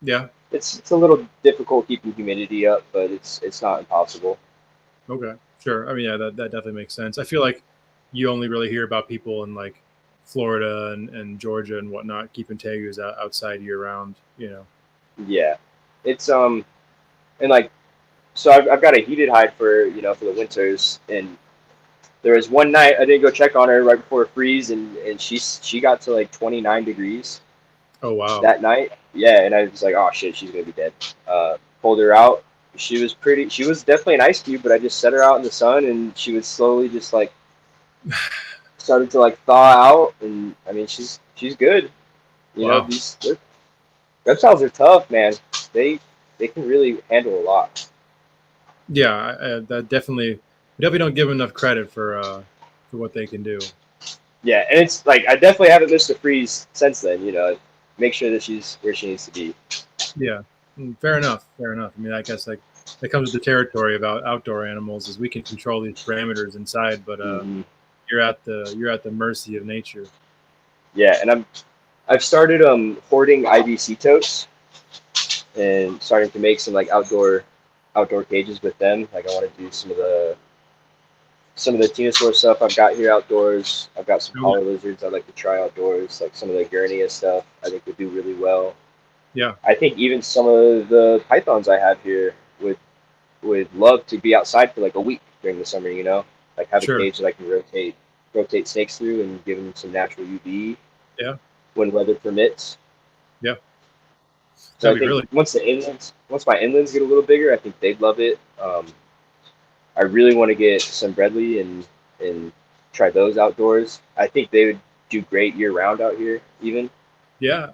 Yeah. It's a little difficult keeping humidity up, but it's not impossible. Okay. Sure. I mean, yeah, that definitely makes sense. I feel like you only really hear about people in like Florida and Georgia and whatnot keeping tegus outside year round. Yeah, it's and like so I've got a heated hide for for the winters, and there was one night I didn't go check on her right before it freeze, and she got to like 29 degrees. Oh wow. That night. Yeah, and I was like, oh shit, she's gonna be dead. Pulled her out. She was definitely an ice cube, but I just set her out in the sun, and she was slowly just like started to like thaw out, and I mean she's good. Wow. These reptiles are tough, man. They can really handle a lot. Yeah, that definitely don't give enough credit for what they can do. Yeah, and it's like I definitely haven't missed a freeze since then. Make sure that she's where she needs to be. Yeah, fair enough. I mean, I guess like that comes with the territory about outdoor animals, is we can control these parameters inside, but you're at the mercy of nature. Yeah, and I've started hoarding IBC totes and starting to make some like outdoor cages with them. Like I want to do some of the Tenosaur stuff I've got here outdoors. I've got some collar lizards I'd like to try outdoors, like some of the Gurnia stuff I think would do really well. Yeah. I think even some of the pythons I have here would love to be outside for like a week during the summer, like have a cage that I can rotate snakes through and give them some natural UV. Yeah. When weather permits. Yeah. So I think once my inlands get a little bigger, I think they'd love it. I really want to get some Bredli and try those outdoors. I think they would do great year round out here, even. Yeah,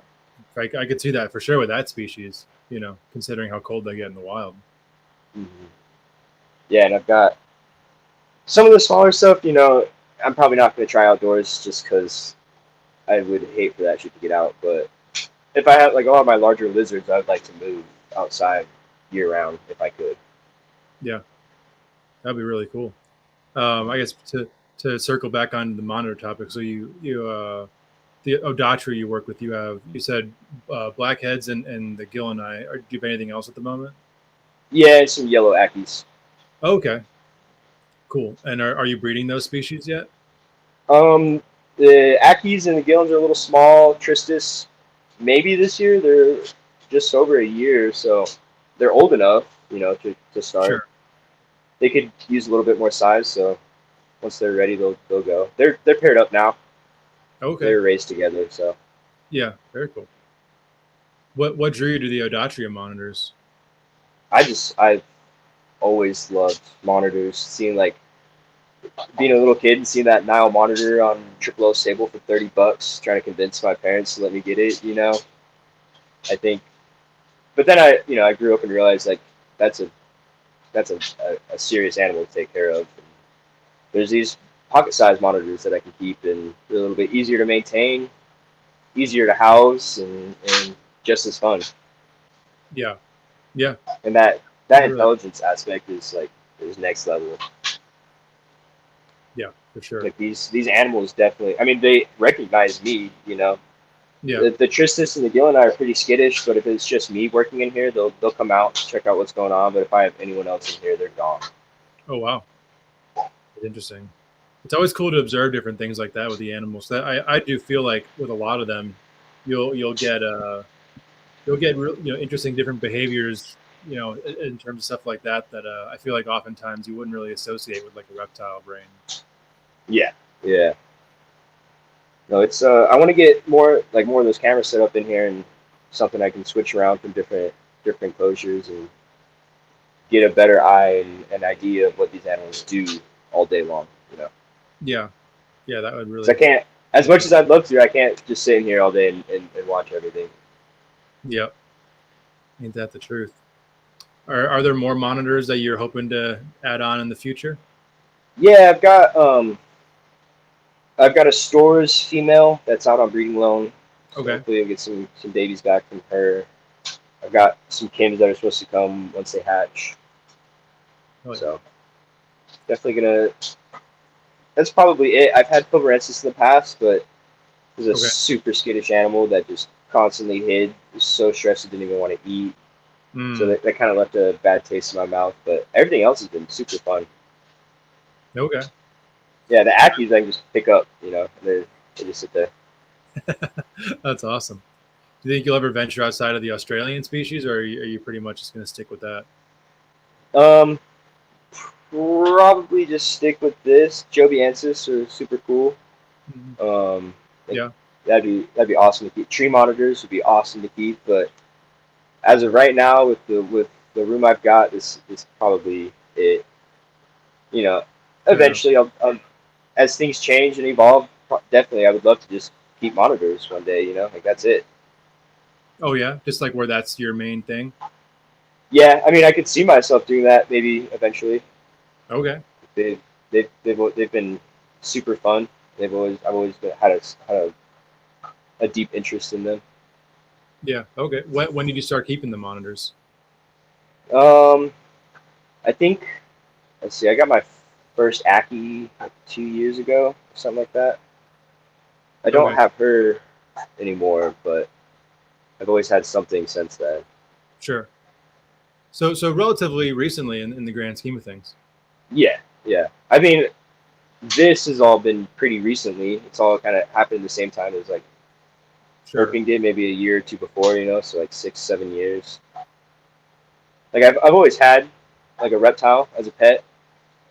I could see that for sure with that species. You know, considering how cold they get in the wild. Mm-hmm. Yeah, and I've got some of the smaller stuff. You know, I'm probably not going to try outdoors just because I would hate for that shit to get out. But if I had like a lot of my larger lizards, I would like to move outside year round if I could. Yeah, that'd be really cool. I guess to circle back on the monitor topic. So you the Odatria you work with, you said blackheads and the Gillini. Do you have anything else at the moment? Yeah, and some yellow Ackies. Oh, okay, cool. And are you breeding those species yet? The Ackies and the Gillins are a little small. Tristis, maybe this year. They're just over a year, so they're old enough, you know, to start. Sure. They could use a little bit more size, so once they're ready, they'll go. They're paired up now. Okay. They're raised together, so. Yeah, very cool. What drew you to the Odatria monitors? I've always loved monitors. Seeing like being a little kid and seeing that Nile monitor on Triple O Stable for $30, trying to convince my parents to let me get it. You know, I think. But then I grew up and realized like that's a serious animal to take care of. And there's these pocket-sized monitors that I can keep, and they're a little bit easier to maintain, easier to house, and just as fun. Yeah, yeah. And that Really. intelligence aspect is next level. Yeah, for sure. Like these animals definitely. I mean, they recognize me. You know. Yeah. The Tristis and the Gillini are pretty skittish, but if it's just me working in here, they'll come out, check out what's going on. But if I have anyone else in here, they're gone. Oh wow, that's interesting. It's always cool to observe different things like that with the animals. That I do feel like with a lot of them, you'll get interesting different behaviors, you know, in terms of stuff like that I feel like oftentimes you wouldn't really associate with like a reptile brain. Yeah. No, it's I want to get more of those cameras set up in here and something I can switch around from different enclosures and get a better eye and an idea of what these animals do all day long. You know. Yeah, that would really. 'Cause I can't, as much as I'd love to, I can't just sit in here all day and watch everything. Yep. Ain't that the truth? Are there more monitors that you're hoping to add on in the future? Yeah, I've got a Stores female that's out on breeding loan. So Okay. hopefully I'll get some babies back from her. I've got some Kims that are supposed to come once they hatch. Oh, yeah. So definitely that's probably it. I've had Pilvarensis in the past, but it was a super skittish animal that just constantly hid. Was so stressed it didn't even want to eat. So that kind of left a bad taste in my mouth. But everything else has been super fun. Okay. Yeah, the Ackies I can just pick up, you know, they just sit there. That's awesome. Do you think you'll ever venture outside of the Australian species, or are you pretty much just going to stick with that? Probably just stick with this. Joviensis are super cool. Mm-hmm. Yeah, that'd be awesome to keep. Tree monitors would be awesome to keep, but as of right now, with the room I've got, this is probably it. You know, eventually, I'll as things change and evolve, definitely I would love to just keep monitors one day. You know, like that's it. Oh yeah, just like where that's your main thing. Yeah, I mean, I could see myself doing that maybe eventually. Okay. They've been super fun. I've always had a deep interest in them. Yeah. Okay. When did you start keeping the monitors? I think. Let's see. I got my first Ackie like 2 years ago, or something like that. I don't have her anymore, but I've always had something since then. Sure. So relatively recently in the grand scheme of things. Yeah. I mean, this has all been pretty recently. It's all kind of happened at the same time as like herping did, maybe a year or two before, you know, so like 6-7 years. Like I've always had like a reptile as a pet,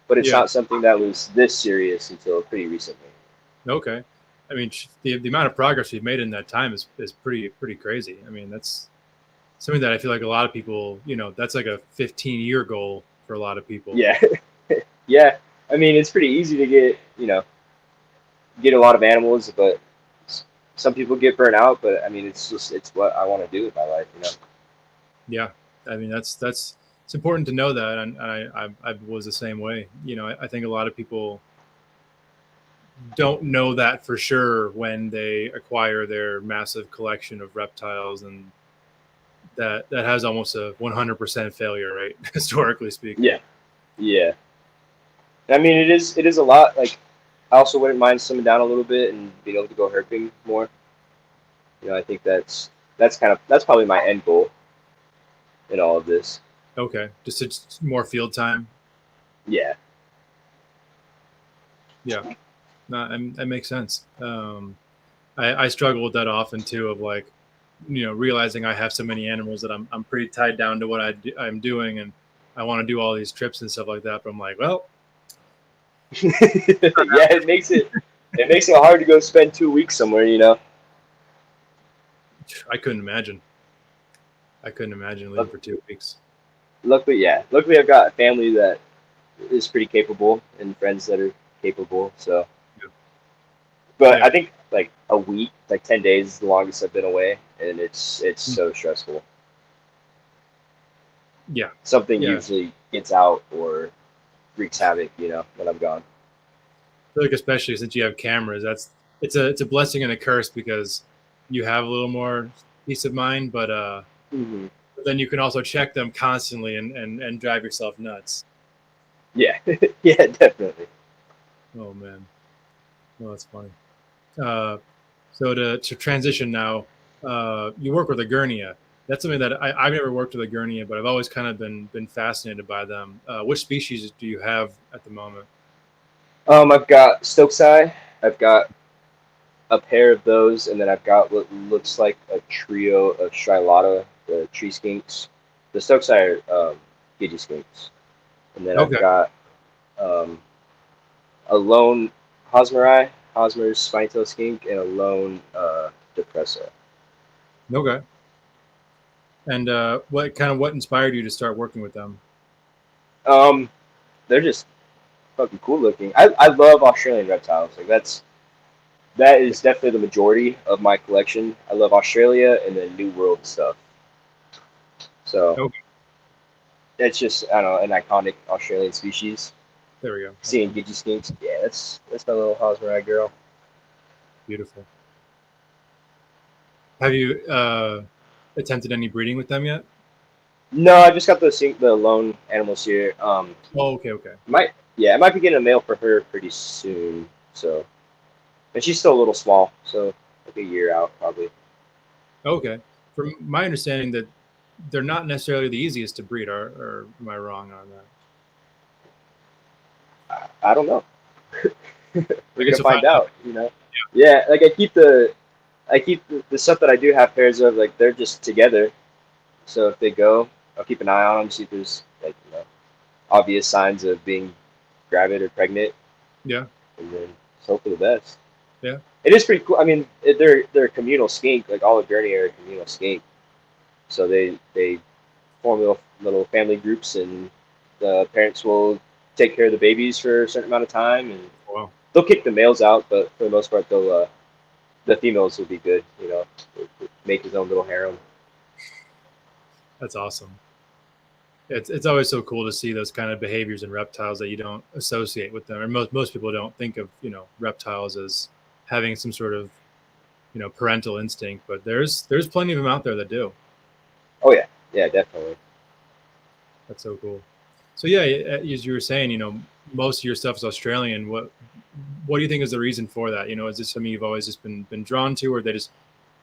but it's not something that was this serious until pretty recently. Okay. I mean, the amount of progress we've made in that time is pretty crazy. I mean, that's something that I feel like a lot of people, you know, that's like a 15-year goal for a lot of people. Yeah. Yeah, I mean, it's pretty easy to get a lot of animals, but some people get burnt out. But I mean, it's what I want to do with my life, you know. Yeah, I mean that's it's important to know that, and I was the same way. You know, I think a lot of people don't know that for sure when they acquire their massive collection of reptiles, and that has almost a 100% failure rate historically speaking. Yeah, yeah. I mean, it is a lot. Like, I also wouldn't mind slimming down a little bit and being able to go herping more. You know, I think that's probably my end goal in all of this. Okay, just more field time. Yeah. Yeah, no, that makes sense. I struggle with that often too, of like, you know, realizing I have so many animals that I'm pretty tied down to what I'm doing, and I want to do all these trips and stuff like that. But I'm like, well, Yeah, it makes it hard to go spend 2 weeks somewhere, you know. I couldn't imagine. I couldn't imagine leaving for 2 weeks. Luckily, I've got a family that is pretty capable and friends that are capable. So, Yeah. but Yeah. I think like a week, like 10 days, is the longest I've been away, and it's so stressful. Yeah. Something Yeah. usually gets out or wreaks havoc, you know, when I'm gone. I feel like especially since you have cameras, it's a blessing and a curse, because you have a little more peace of mind, but Mm-hmm. then you can also check them constantly and drive yourself nuts. Yeah, yeah, definitely. Oh man, well, that's funny. So to transition now, you work with a Gurnia. That's something that I've never worked with a Gurnia, but I've always kind of been fascinated by them. Which species do you have at the moment? I've got Stokeseye. I've got a pair of those, and then I've got what looks like a trio of Strilata, the tree skinks. The Stokeseye are Gidgee skinks, and then I've Okay. got um, a lone Hosmer's spiny-tailed skink, and a lone Depressa. Okay. And what inspired you to start working with them? They're just fucking cool looking. I love Australian reptiles. Like that is definitely the majority of my collection. I love Australia and then New World stuff. So Okay. it's just, I don't know, an iconic Australian species. There we go. Seeing Gidgee skinks, yeah, that's my little Hosmer girl. Beautiful. Have you attempted any breeding with them yet? No, I just got the lone animals here. Oh, okay. Okay. I might be getting a male for her pretty soon. So, and she's still a little small, so like a year out probably. Okay. From my understanding, that they're not necessarily the easiest to breed, or am I wrong on that? I don't know. I We're guess gonna you'll find out, you know. Yeah, like I keep the stuff that I do have pairs of, like they're just together. So if they go, I'll keep an eye on them, see if there's like, you know, obvious signs of being gravid or pregnant, Yeah. and then just hope for the best. Yeah. It is pretty cool. I mean, they're a communal skink. Like all of Gurney are a communal skink, so they form little family groups, and the parents will take care of the babies for a certain amount of time, and Wow. they'll kick the males out, but for the most part, they'll the females will be good. You know, make his own little harem. That's awesome. It's always so cool to see those kind of behaviors in reptiles that you don't associate with them, or most people don't think of, you know, reptiles as having some sort of, you know, parental instinct, but there's plenty of them out there that do. Oh yeah, yeah, definitely. That's so cool. So yeah, as you were saying, you know, most of your stuff is Australian. What do you think is the reason for that? You know, is this something you've always just been drawn to, or they just,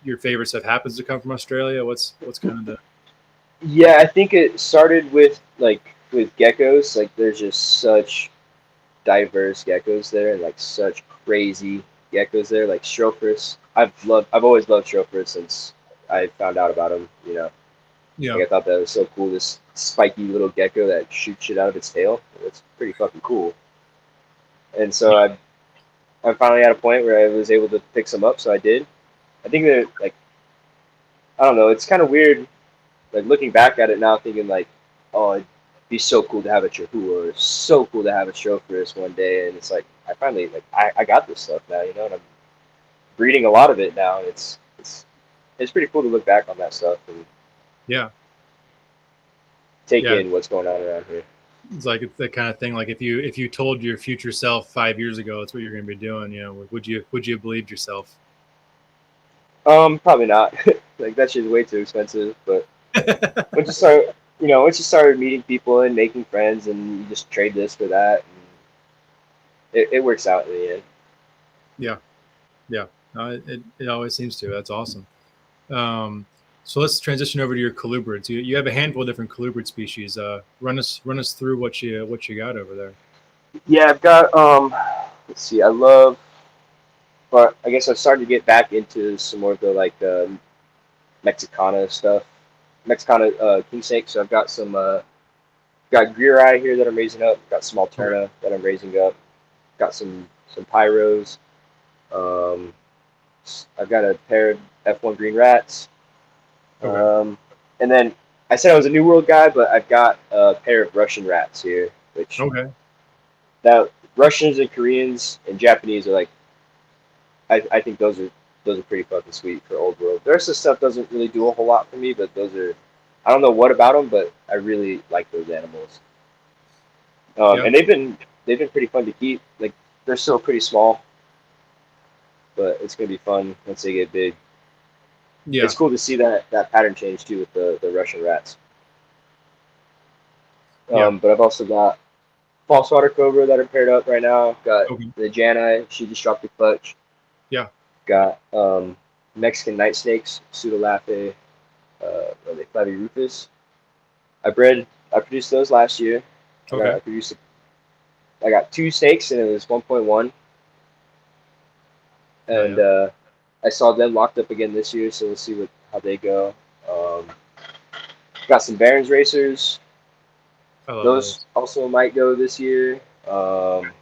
your favorite stuff happens to come from Australia? What's kind of the... Yeah, I think it started with geckos. Like there's just such diverse geckos there, and like such crazy geckos there. Like Strophus, I've always loved Strophus since I found out about him. You know, Yeah. like I thought that was so cool. This spiky little gecko that shoots shit out of its tail. It's pretty fucking cool. And so I'm finally at a point where I was able to pick some up, so I did. I think they're like, I don't know. It's kind of weird, like looking back at it now, thinking like, oh, be so cool to have a Chihuahua, or so cool to have a Chauffeurs one day. And it's like, I finally, like, I got this stuff now, you know, and I'm breeding a lot of it now. And it's pretty cool to look back on that stuff and Yeah. take Yeah. in what's going on around here. It's like it's the kind of thing, like if you told your future self 5 years ago that's what you're going to be doing, you know, would you have believed yourself? Probably not. Like, that shit's way too expensive. But once you start meeting people and making friends, and you just trade this for that, and it works out in the end. Yeah. It always seems to. That's awesome. So let's transition over to your colubrids. You have a handful of different colubrid species. Run us through what you got over there. Yeah, I've got let's see, but I guess I've started to get back into some more of the like Mexicana stuff. Mexicana king snake. So I've got some got Grahn here that I'm raising up, got some Alterna that I'm raising up, got some Pyros. I've got a pair of F1 green rats. Okay. And then I said I was a New World guy, but I've got a pair of Russian rats here, which that Russians and Koreans and Japanese are like, I think those are pretty fucking sweet for Old World. The rest of the stuff doesn't really do a whole lot for me, but those are, I don't know what about them, but I really like those animals. And they've been pretty fun to keep. Like, they're still pretty small, but it's gonna be fun once they get big. Yeah, it's cool to see that pattern change too with the Russian rats. But I've also got false water cobra that are paired up right now. Got the Jani, she just dropped the clutch. Yeah. Got Mexican night snakes, Pseudolaphe, Flavirufus. I produced those last year. I got 2 snakes and it was 1.1. And I saw them locked up again this year, so we'll see how they go. Got some Barons racers. Those also might go this year. What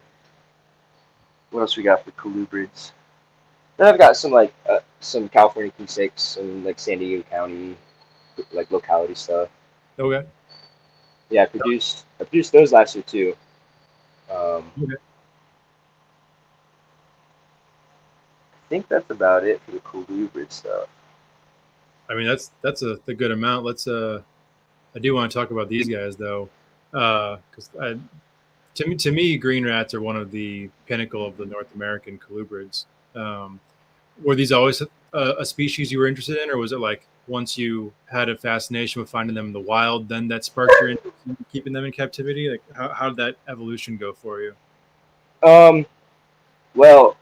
else we got for colubrids? Then I've got some California king snakes, some like San Diego County, like locality stuff. Okay. Yeah, I produced those last year too. I think that's about it for the colubrid stuff. I mean, that's a good amount. Let's I do want to talk about these guys though, because to me, green rats are one of the pinnacle of the North American colubrids. Were these always a species you were interested in, or was it like once you had a fascination with finding them in the wild, then that sparked your interest in keeping them in captivity? Like, how did that evolution go for you? Well,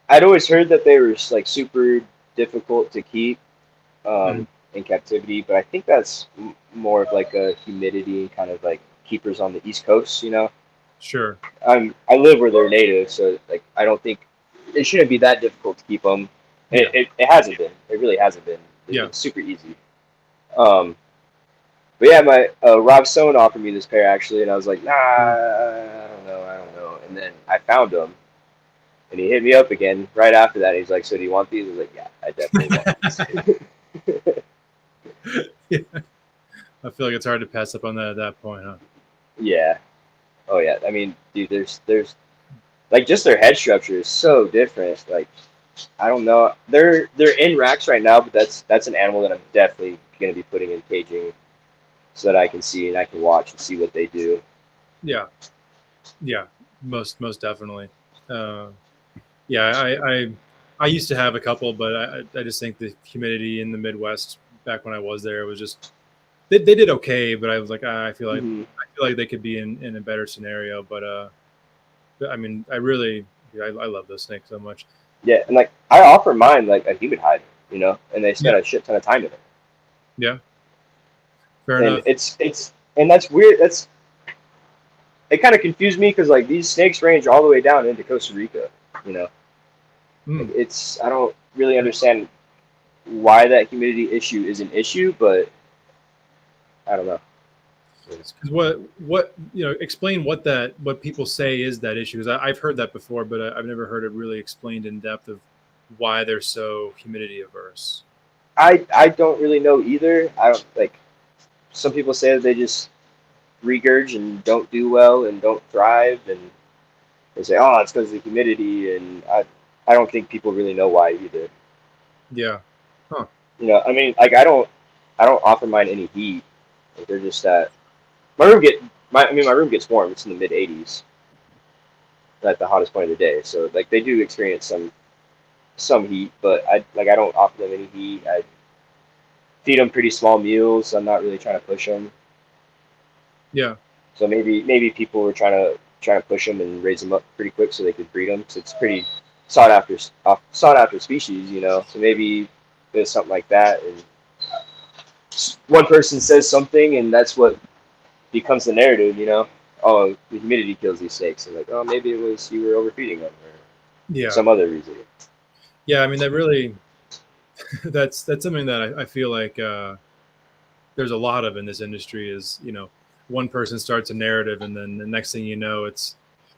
I'd always heard that they were like super difficult to keep in captivity, but I think that's more of like a humidity kind of like keepers on the East Coast, you know? Sure. I live where they're native, so like I don't think it shouldn't be that difficult to keep them. It hasn't been. It really hasn't been. It's super easy. But yeah, my Rob Stone offered me this pair actually, and I was like, nah, I don't know. And then I found them, and he hit me up again right after that. He's like, so do you want these? I was like, yeah, I definitely want these. Yeah. I feel like it's hard to pass up on that at that point, huh? Yeah. Oh yeah. I mean, dude, there's like just their head structure is so different. Like, I don't know. They're in racks right now, but that's an animal that I'm definitely gonna be putting in caging so that I can see and I can watch and see what they do. Yeah. Most definitely. Yeah, I used to have a couple, but I just think the humidity in the Midwest back when I was there was just they did okay, but I was like, I feel like they could be in a better scenario. But I mean, I love those snakes so much. Yeah, and like I offer mine like a humid hide, you know, and they spend a shit ton of time in it. Yeah. Fair enough. And that's weird. It kind of confused me because like these snakes range all the way down into Costa Rica, you know. Like, I don't really understand why that humidity issue is an issue, but I don't know. Because what explain what people say is that issue. Because I've heard that before, but I've never heard it really explained in depth of why they're so humidity averse. I don't really know either. I don't like. Some people say that regurg and don't do well and don't thrive, and they say, oh, it's because of the humidity, and I don't think people really know why either. Yeah. Huh. You know, I mean, like I don't offer mine any heat. Like, they're just that my room gets warm. It's in the mid 80s at the hottest point of the day. So like they do experience some heat, but I don't offer them any heat. I feed them pretty small meals. So I'm not really trying to push them. Yeah. So maybe people were trying to push them and raise them up pretty quick so they could breed them. So it's pretty sought after species, you know. So maybe there's something like that, and one person says something, and that's what becomes the narrative, you know. Oh, the humidity kills these snakes, and like, oh, maybe it was you were overfeeding them, or some other reason. Yeah, I mean that really, that's something that I feel like there's a lot of in this industry. Is, you know, one person starts a narrative, and then the next thing you know,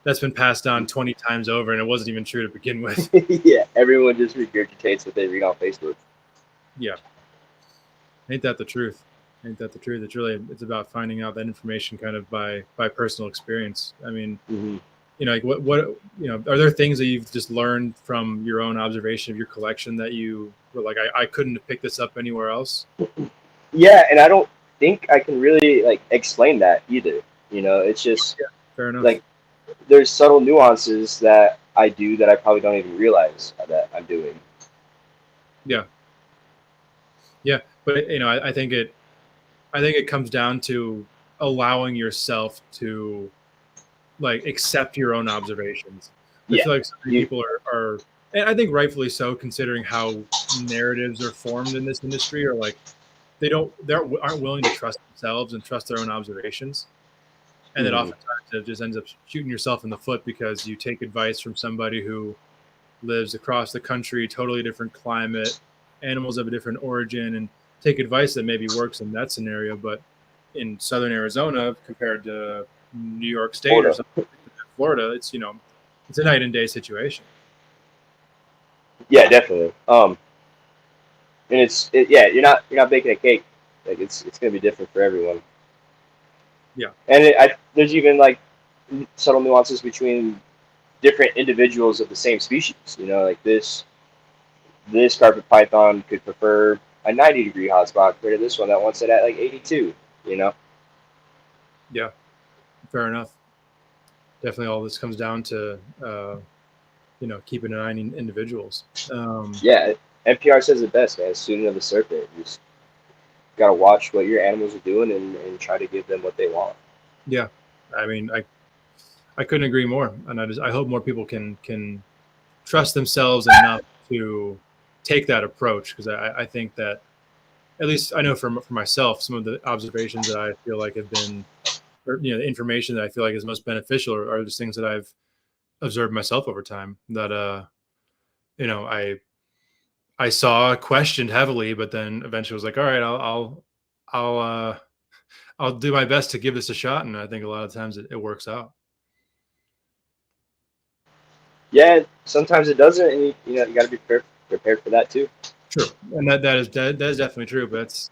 that's been passed down 20 times over, and it wasn't even true to begin with. Yeah, everyone just regurgitates what they read on Facebook. Yeah, ain't that the truth? Ain't that the truth? It's about finding out that information kind of by personal experience. I mean, Mm-hmm. you know, like what you know, are there things that you've just learned from your own observation of your collection that you were like, I couldn't have picked this up anywhere else? Yeah, and I don't think I can really like explain that either. You know, it's just Fair enough. like there's subtle nuances that I do that I probably don't even realize that I'm doing. Yeah, but you know, I think it comes down to allowing yourself to like accept your own observations. I feel like so many people are, and I think rightfully so, considering how narratives are formed in this industry, are like they aren't willing to trust themselves and trust their own observations, and then oftentimes it just ends up shooting yourself in the foot because you take advice from somebody who lives across the country, totally different climate, animals of a different origin, and take advice that maybe works in that scenario, but in southern Arizona compared to New York State or something, Florida, it's, you know, it's a night and day situation. Yeah, definitely. And you're not baking a cake. Like it's gonna be different for everyone. Yeah. And there's even like subtle nuances between different individuals of the same species. You know, like this carpet python could prefer a 90-degree hotspot compared to this one that wants it at like 82. You know. Yeah. Fair enough. Definitely, all this comes down to you know, keeping an eye on individuals. Yeah, NPR says it best, man. Student of the serpent. You just gotta watch what your animals are doing and try to give them what they want. Yeah, I mean, I couldn't agree more, and I hope more people can trust themselves enough to take that approach, because I think that, at least I know for myself, some of the observations that I feel like have been, or, you know, the information that I feel like is most beneficial are just things that I've observed myself over time that you know, I saw, questioned heavily, but then eventually was like, all right, I'll do my best to give this a shot, and I think a lot of times it works out. Yeah, sometimes it doesn't, and you know you got to be prepared for that too. True, and that is definitely true. But that's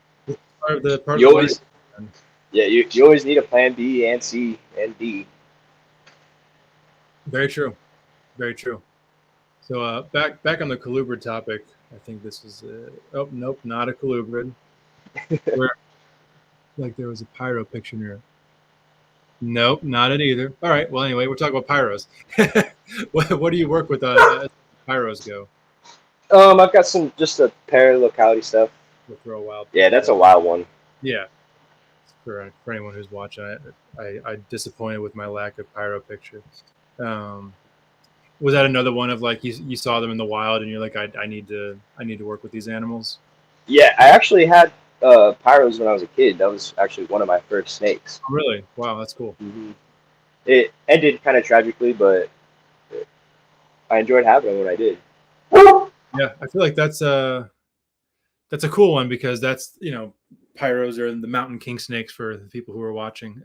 part of the You always, you always need a plan B and C and D. Very true, very true. So back on the colubrid topic, I think this is oh nope, not a colubrid. Where, like, there was a pyro picture near it. Nope, not it either. All right, well, anyway, we're talking about pyros. What do you work with as pyros go? I've got just a pair of locality stuff. We'll throw a wild. Yeah, that's a wild one. Yeah. For anyone who's watching, I disappointed with my lack of pyro picture. Was that another one of like you saw them in the wild and you're like, I need to work with these animals? Yeah, I actually had pyros when I was a kid. That was actually one of my first snakes. Oh, really? Wow, that's cool. Mm-hmm. It ended kind of tragically, but I enjoyed having them when I did. Yeah, I feel like that's a cool one, because that's, you know, pyros are the mountain king snakes for the people who are watching.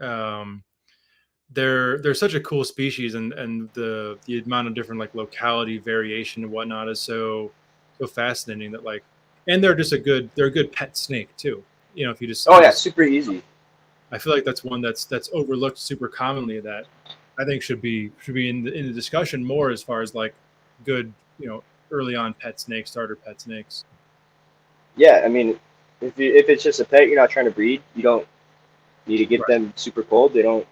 They're such a cool species, and the amount of different like locality variation and whatnot is so fascinating, that like, and they're a good pet snake too. You know, if you just super easy. I feel like that's one that's overlooked super commonly that I think should be in the discussion more as far as like good, early on pet snakes, starter pet snakes. Yeah, I mean, if it's just a pet, you're not trying to breed. You don't need to get Right. them super cold. They don't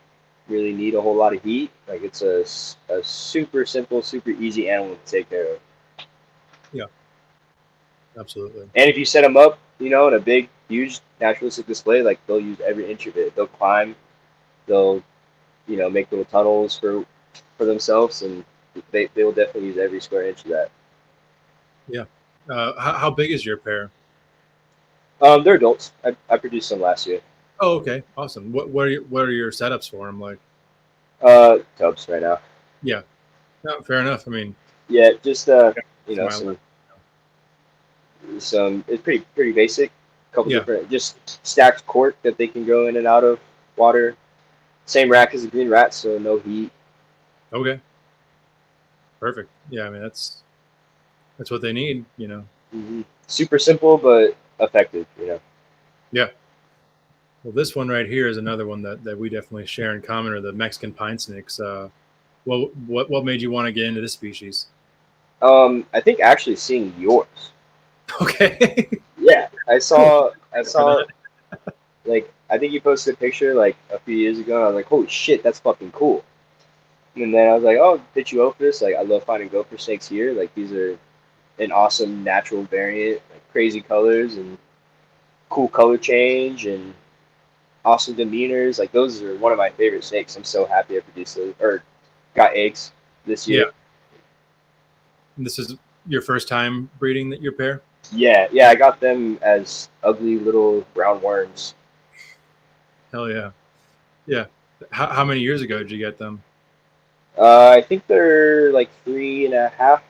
really need a whole lot of heat. Like it's a super simple, super easy animal to take care of. Yeah, absolutely. And if you set them up, in a big, huge naturalistic display, like they'll use every inch of it. They'll climb. They'll make little tunnels for themselves, and they will definitely use every square inch of that. Yeah. How big is your pair? They're adults. I produced some last year. Oh, okay, awesome. What are your setups for them like? Tubs right now. Yeah, no, fair enough. I mean, Yeah, just Smile. some. It's pretty basic. A couple Yeah. different, just stacked cork that they can go in and out of water. Same rack as the green rat, so no heat. Okay. Perfect. Yeah, I mean that's what they need. Mm-hmm. Super simple but effective. Yeah. Well, this one right here is another one that we definitely share in common, are the Mexican pine snakes. What made you want to get into this species? I think actually seeing yours. Okay. Yeah, I saw. Like, I think you posted a picture like a few years ago. And I was like, holy shit, that's fucking cool. And then I was like, oh, Pituophis. Like, I love finding gopher snakes here. Like, these are an awesome natural variant, like crazy colors and cool color change and awesome demeanors. Like, those are one of my favorite snakes. I'm so happy I produced those or got eggs this year. Yeah. And this is your first time breeding your pair? Yeah, I got them as ugly little brown worms. Hell yeah. Yeah. How many years ago did you get them? I think they're like 3.5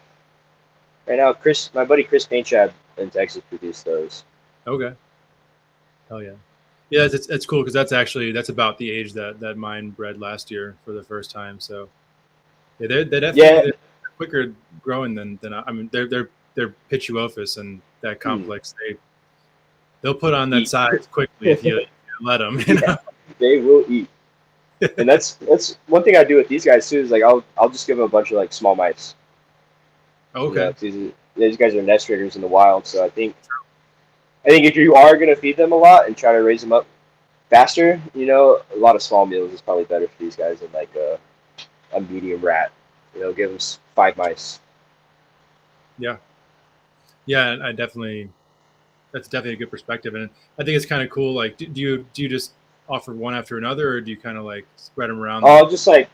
right now. My buddy Chris Paintrab in Texas produced those. Okay. Hell yeah. Yeah, it's cool because that's about the age that mine bred last year for the first time. So yeah, they're definitely quicker growing than I mean they're Pituophis and that complex. They'll put on that size quickly if you let them. Yeah, they will eat. And that's one thing I do with these guys too is like I'll just give them a bunch of like small mice. Okay. These guys are nest raiders in the wild, so I think if you are gonna feed them a lot and try to raise them up faster, a lot of small meals is probably better for these guys than like a medium rat. Give them 5 mice. Yeah. Yeah, that's definitely a good perspective, and I think it's kind of cool. Like, do you just offer one after another, or do you kind of like spread them around? I'll just like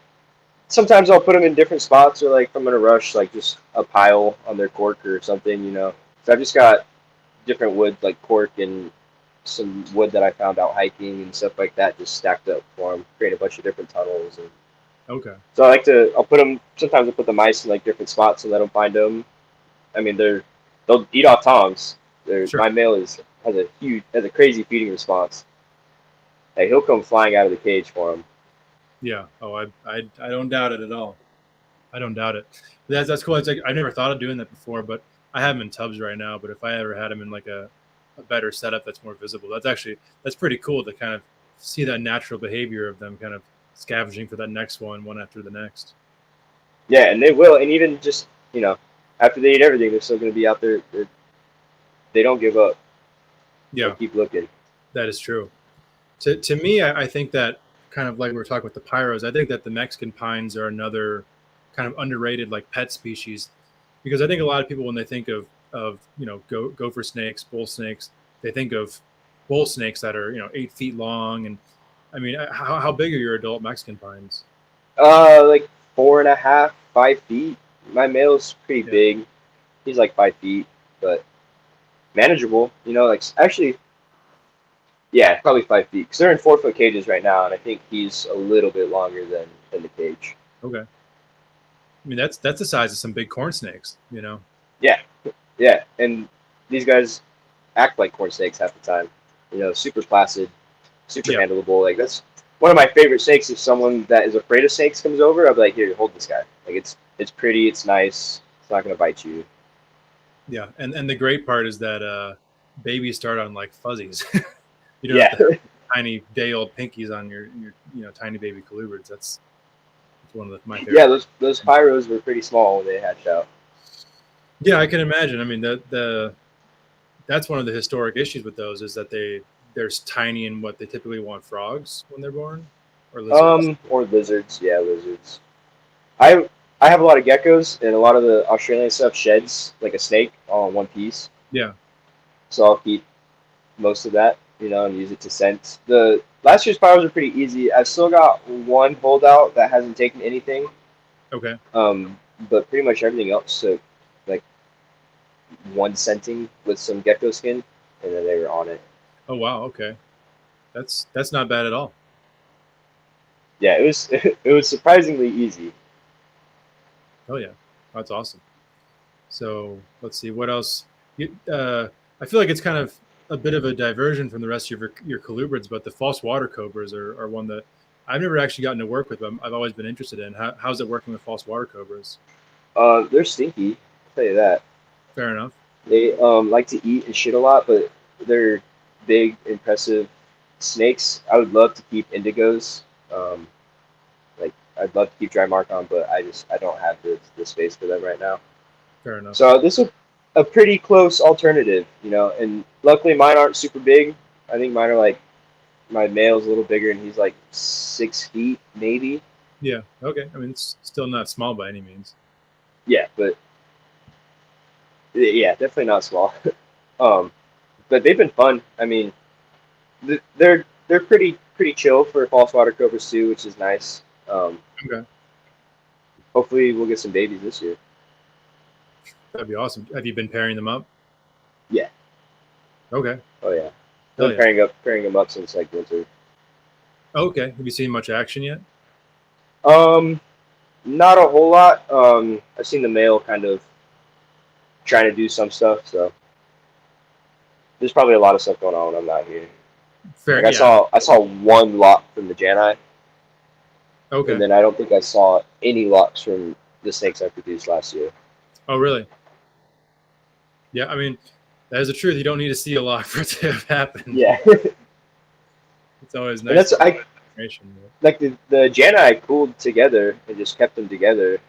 sometimes I'll put them in different spots, or like if I'm in a rush, like just a pile on their cork or something. So I've just got different wood like cork and some wood that I found out hiking and stuff like that, just stacked up for them, create a bunch of different tunnels. And okay. so I'll put them. Sometimes I'll put the mice in like different spots and let them find them. I mean, they'll eat off tongs. Sure. My male has a crazy feeding response. Like he'll come flying out of the cage for him. Yeah. Oh, I don't doubt it at all. I don't doubt it. That's cool. It's like I never thought of doing that before, but I have them in tubs right now. But if I ever had them in like a better setup that's more visible, that's pretty cool to kind of see that natural behavior of them kind of scavenging for that next one after the next. Yeah, and they will, and even just after they eat everything, they're still going to be out there. They don't give up. Yeah, they'll keep looking. That is true. To me, I think that kind of like we were talking with the pyros, I think that the Mexican pines are another kind of underrated like pet species, because I think a lot of people when they think of gopher snakes, bull snakes, they think of bull snakes that are 8 feet long. And I mean, how big are your adult Mexican pines? Like 4.5, 5 feet. My male's pretty big. He's like 5 feet, but manageable. Like actually, yeah, probably 5 feet because they're in 4-foot cages right now, and I think he's a little bit longer than the cage. Okay. I mean, that's the size of some big corn snakes, Yeah, and these guys act like corn snakes half the time. Super placid, super handleable. Like that's one of my favorite snakes. If someone that is afraid of snakes comes over, I'll be like, here, hold this guy. Like it's pretty, it's nice, it's not gonna bite you. Yeah, and the great part is that babies start on like fuzzies. You don't have to tiny day-old pinkies on your tiny baby colubrids. That's one of my favorite. Yeah, those pyros were pretty small when they hatched out. Yeah, I can imagine. I mean, that's one of the historic issues with those is that they're tiny in what they typically want frogs when they're born, or lizards. Or lizards. Yeah, lizards. I have a lot of geckos, and a lot of the Australian stuff sheds like a snake all in one piece. Yeah. So I'll keep most of that, and use it to scent. The last year's pyros are pretty easy. I've still got one holdout that hasn't taken anything. Okay. But pretty much everything else took like one scenting with some gecko skin, and then they were on it. Oh wow. Okay. That's not bad at all. Yeah, it was surprisingly easy. Oh yeah, that's awesome. So let's see what else. I feel like it's kind of a bit of a diversion from the rest of your colubrids, but the false water cobras are one that I've never actually gotten to work with, but I've always been interested in. How's it working with false water cobras? They're stinky, I'll tell you that. Fair enough. They like to eat and shit a lot, but they're big, impressive snakes. I would love to keep indigos. I'd love to keep dry mark on, but I don't have the space for them right now. Fair enough. So this is a pretty close alternative, and luckily mine aren't super big. I think mine are like, my male's a little bigger and he's like 6 feet maybe. Yeah. Okay. I mean, it's still not small by any means. Yeah, but yeah, definitely not small. But they've been fun. I mean, they're pretty chill for false water cobras too, which is nice. Okay. Hopefully we'll get some babies this year. That'd be awesome. Have you been pairing them up? Yeah. Okay. Oh yeah. I've been pairing them up since like winter. Okay. Have you seen much action yet? Not a whole lot. I've seen the male kind of trying to do some stuff, so there's probably a lot of stuff going on when I'm not here. Fair. Like, I saw one lot from the Jani. Okay. And then I don't think I saw any locks from the snakes I produced last year. Oh, really? Yeah, I mean, that is the truth. You don't need to see a lock for it to have happened. Yeah. It's always nice. And like the Jani I cooled together and just kept them together.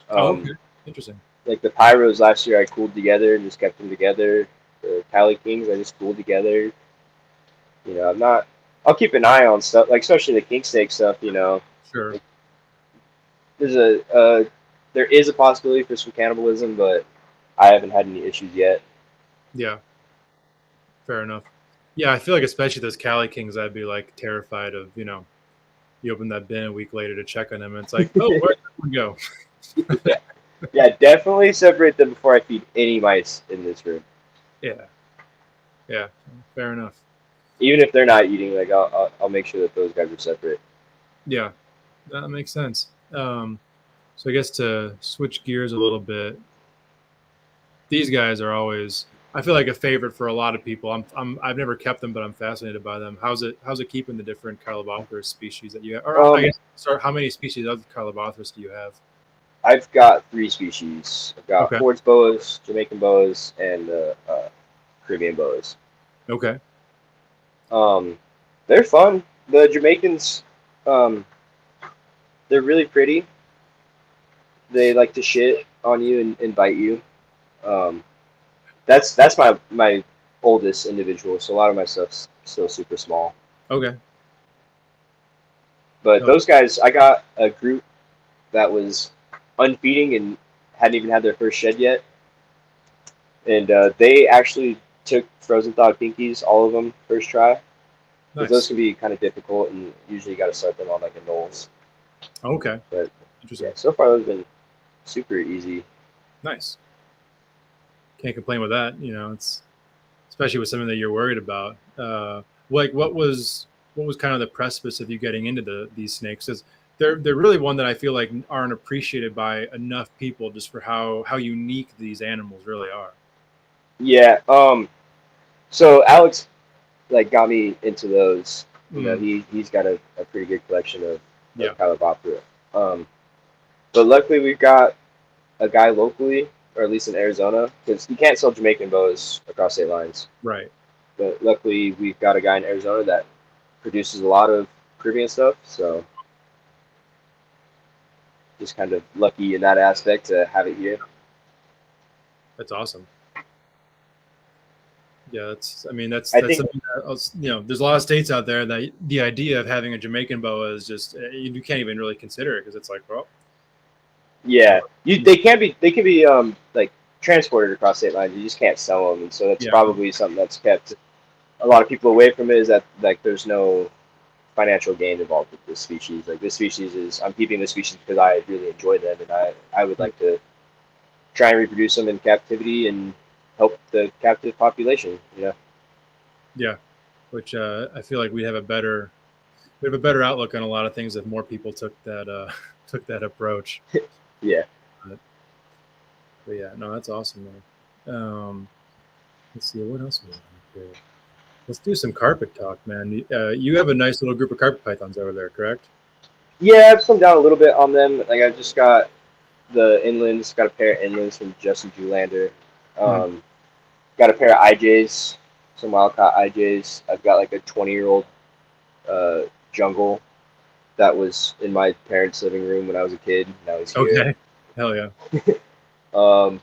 Okay. Interesting. Like the Pyros last year I cooled together and just kept them together. The Cali Kings I just cooled together. I'll keep an eye on stuff, like especially the king snake stuff, Sure. There is a possibility for some cannibalism, but I haven't had any issues yet. Yeah. Fair enough. Yeah, I feel like especially those Cali Kings, I'd be like terrified of, you open that bin a week later to check on them, and it's like, oh, where'd that one go? Yeah, definitely separate them before I feed any mice in this room. Yeah. Yeah, fair enough. Even if they're not eating, like I'll make sure that those guys are separate. Yeah, that makes sense. So I guess to switch gears a little bit, these guys are always, I feel like, a favorite for a lot of people. I've never kept them, but I'm fascinated by them. How's it keeping the different Carlobothyrus species that you have? Or I guess, sorry, how many species of Carlobothyrus do you have? I've got 3 species. I've got Ford's boas, Jamaican boas, and Caribbean boas. Okay. They're fun. The Jamaicans, they're really pretty. They like to shit on you and bite you. That's my oldest individual, so a lot of my stuff's still super small. Okay. But those guys, I got a group that was unfeeding and hadn't even had their first shed yet. And they actually took frozen thawed pinkies, all of them, first try. Nice. Those can be kind of difficult, and usually you got to start them on like a Knowles. Okay. But interesting. Yeah, so far those have been super easy. Nice. Can't complain with that. It's especially with something that you're worried about. Like what was kind of the precipice of you getting into these snakes? Because they're really one that I feel like aren't appreciated by enough people just for how unique these animals really are. Yeah. So Alex got me into those. He's got a pretty good collection of Carlobothyrus. But luckily we've got a guy locally, or at least in Arizona, because you can't sell Jamaican boas across state lines. Right. But luckily we've got a guy in Arizona that produces a lot of Caribbean stuff, so just kind of lucky in that aspect to have it here. That's awesome. Yeah, I mean, that's I think, something that, you know, there's a lot of states out there that the idea of having a Jamaican boa is just, you can't even really consider it because it's like, well, yeah, they can be like transported across state lines. You just can't sell them, and so that's yeah, probably something that's kept a lot of people away from it. Is that like there's no financial gain involved with this species. Like this species is, I'm keeping this species because I really enjoy them, and I would like to try and reproduce them in captivity and help the captive population. You know. yeah, which I feel like we have a better outlook on a lot of things if more people took that took that approach. Yeah. But yeah, no, that's awesome, man. Let's see, what else we have here? Let's do some carpet talk, man. You have a nice little group of carpet pythons over there, correct? Yeah, I've slimmed down a little bit on them. Like I just got the inlands, got a pair of inlands from Justin Julander. Got a pair of IJs, some wild caught IJs. I've got like a 20-year-old jungle that was in my parents' living room when I was a kid. Now he's here. Okay, hell yeah. And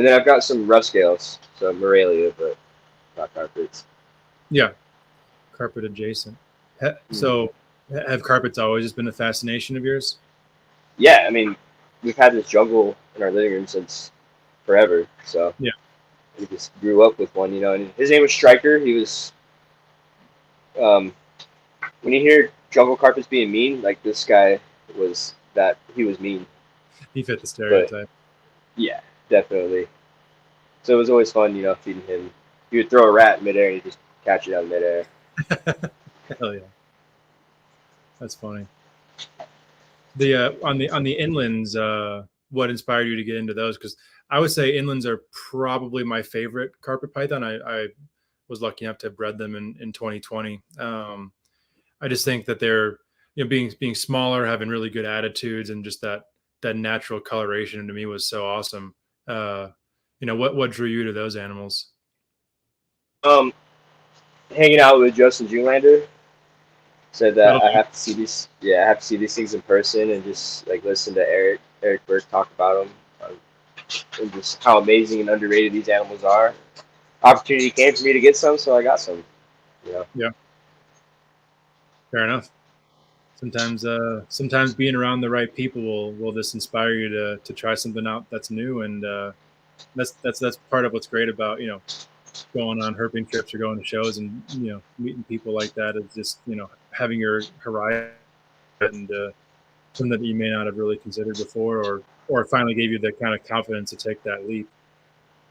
then I've got some rough scales, so Morelia, but not carpets. Yeah, carpet adjacent. So, have carpets always just been a fascination of yours? Yeah, I mean, we've had this jungle in our living room since forever. So yeah, we just grew up with one, you know. And his name was Striker. He was, when you hear jungle carpets being mean, like this guy was that. He was mean. He fit the stereotype. But, yeah, definitely. So it was always fun, you know, feeding him. He would throw a rat in midair and he'd just catch it out of midair. Hell yeah, that's funny. The on the inlands, what inspired you to get into those? Because I would say inlands are probably my favorite carpet python. I was lucky enough to have bred them in 2020. I just think that they're, you know, being smaller, having really good attitudes, and just that natural coloration to me was so awesome. You know, what drew you to those animals? Hanging out with Justin Julander. Said that I have to see these. Yeah, I have to see these things in person and just like listen to Eric Burke talk about them, and just how amazing and underrated these animals are. Opportunity came for me to get some, so I got some. You know? Yeah, fair enough. Sometimes being around the right people will just inspire you to try something out that's new, and that's part of what's great about, you know, going on herping trips or going to shows and, you know, meeting people like that is just, you know, having your horizon and something that you may not have really considered before, or finally gave you the kind of confidence to take that leap.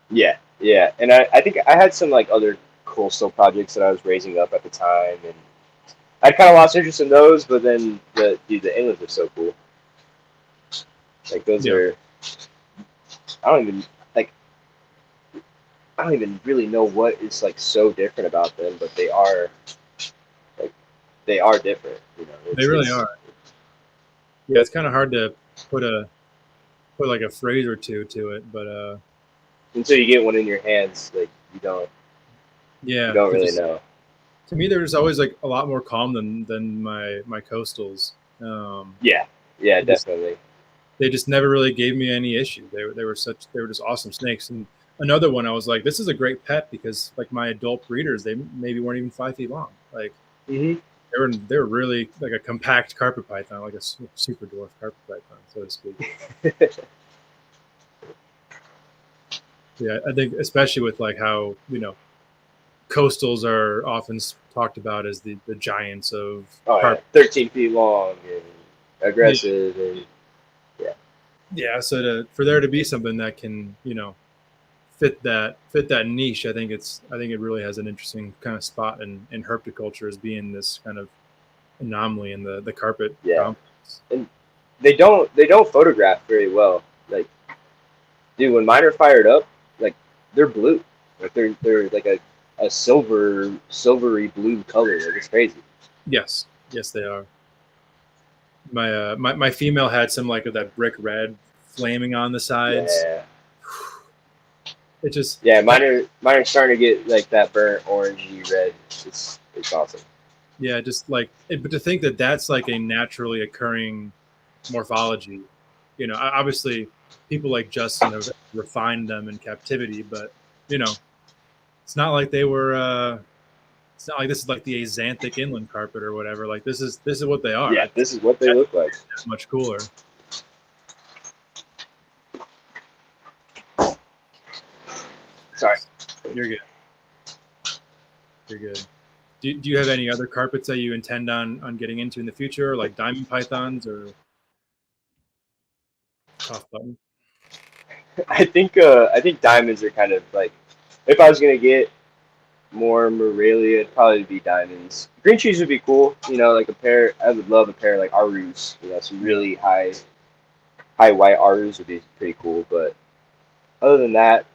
Yeah, and I think I had some like other coastal projects that I was raising up at the time, and I kind of lost interest in those. But then the inlands are so cool. Like those are, I don't even really know what is like so different about them, but they are different. You know, they really are. Yeah, it's kind of hard to put like a phrase or two to it, but until you get one in your hands, like you don't really know. To me, there's always like a lot more calm than my coastals. Yeah, definitely. They just never really gave me any issue. They were just awesome snakes. And another one, I was like, this is a great pet because like my adult breeders, they maybe weren't even 5 feet long. Like they were really like a compact carpet python, like a super dwarf carpet python, so to speak. Yeah, I think especially with like how, you know, coastals are often talked about as the giants of 13 feet long and aggressive and yeah. So for there to be something that can, you know, fit that niche, I think it really has an interesting kind of spot in herpetoculture as being this kind of anomaly in the carpet complex. And they don't photograph very well. Like, dude, when mine are fired up, like they're blue, like they're like a silvery blue color. Like, it's crazy. Yes, they are. My female had some like of that brick red flaming on the sides. Yeah. It just mine are starting to get like that burnt orangey red. It's awesome. Yeah, just like, but to think that that's like a naturally occurring morphology, you know, obviously people like Justin have refined them in captivity, but you know, it's not like they were. It's not like this is like the axanthic inland carpet or whatever. Like this is what they are. Yeah, this is what they look like. That's much cooler. Sorry. You're good. You're good. Do you have any other carpets that you intend on getting into in the future, like diamond pythons or cough button? I think diamonds are kind of like, if I was gonna get more Morelia, it'd probably be diamonds. Green trees would be cool, you know, like a pair. I would love a pair like Arus, you know, some really high white Arus would be pretty cool. But other than that,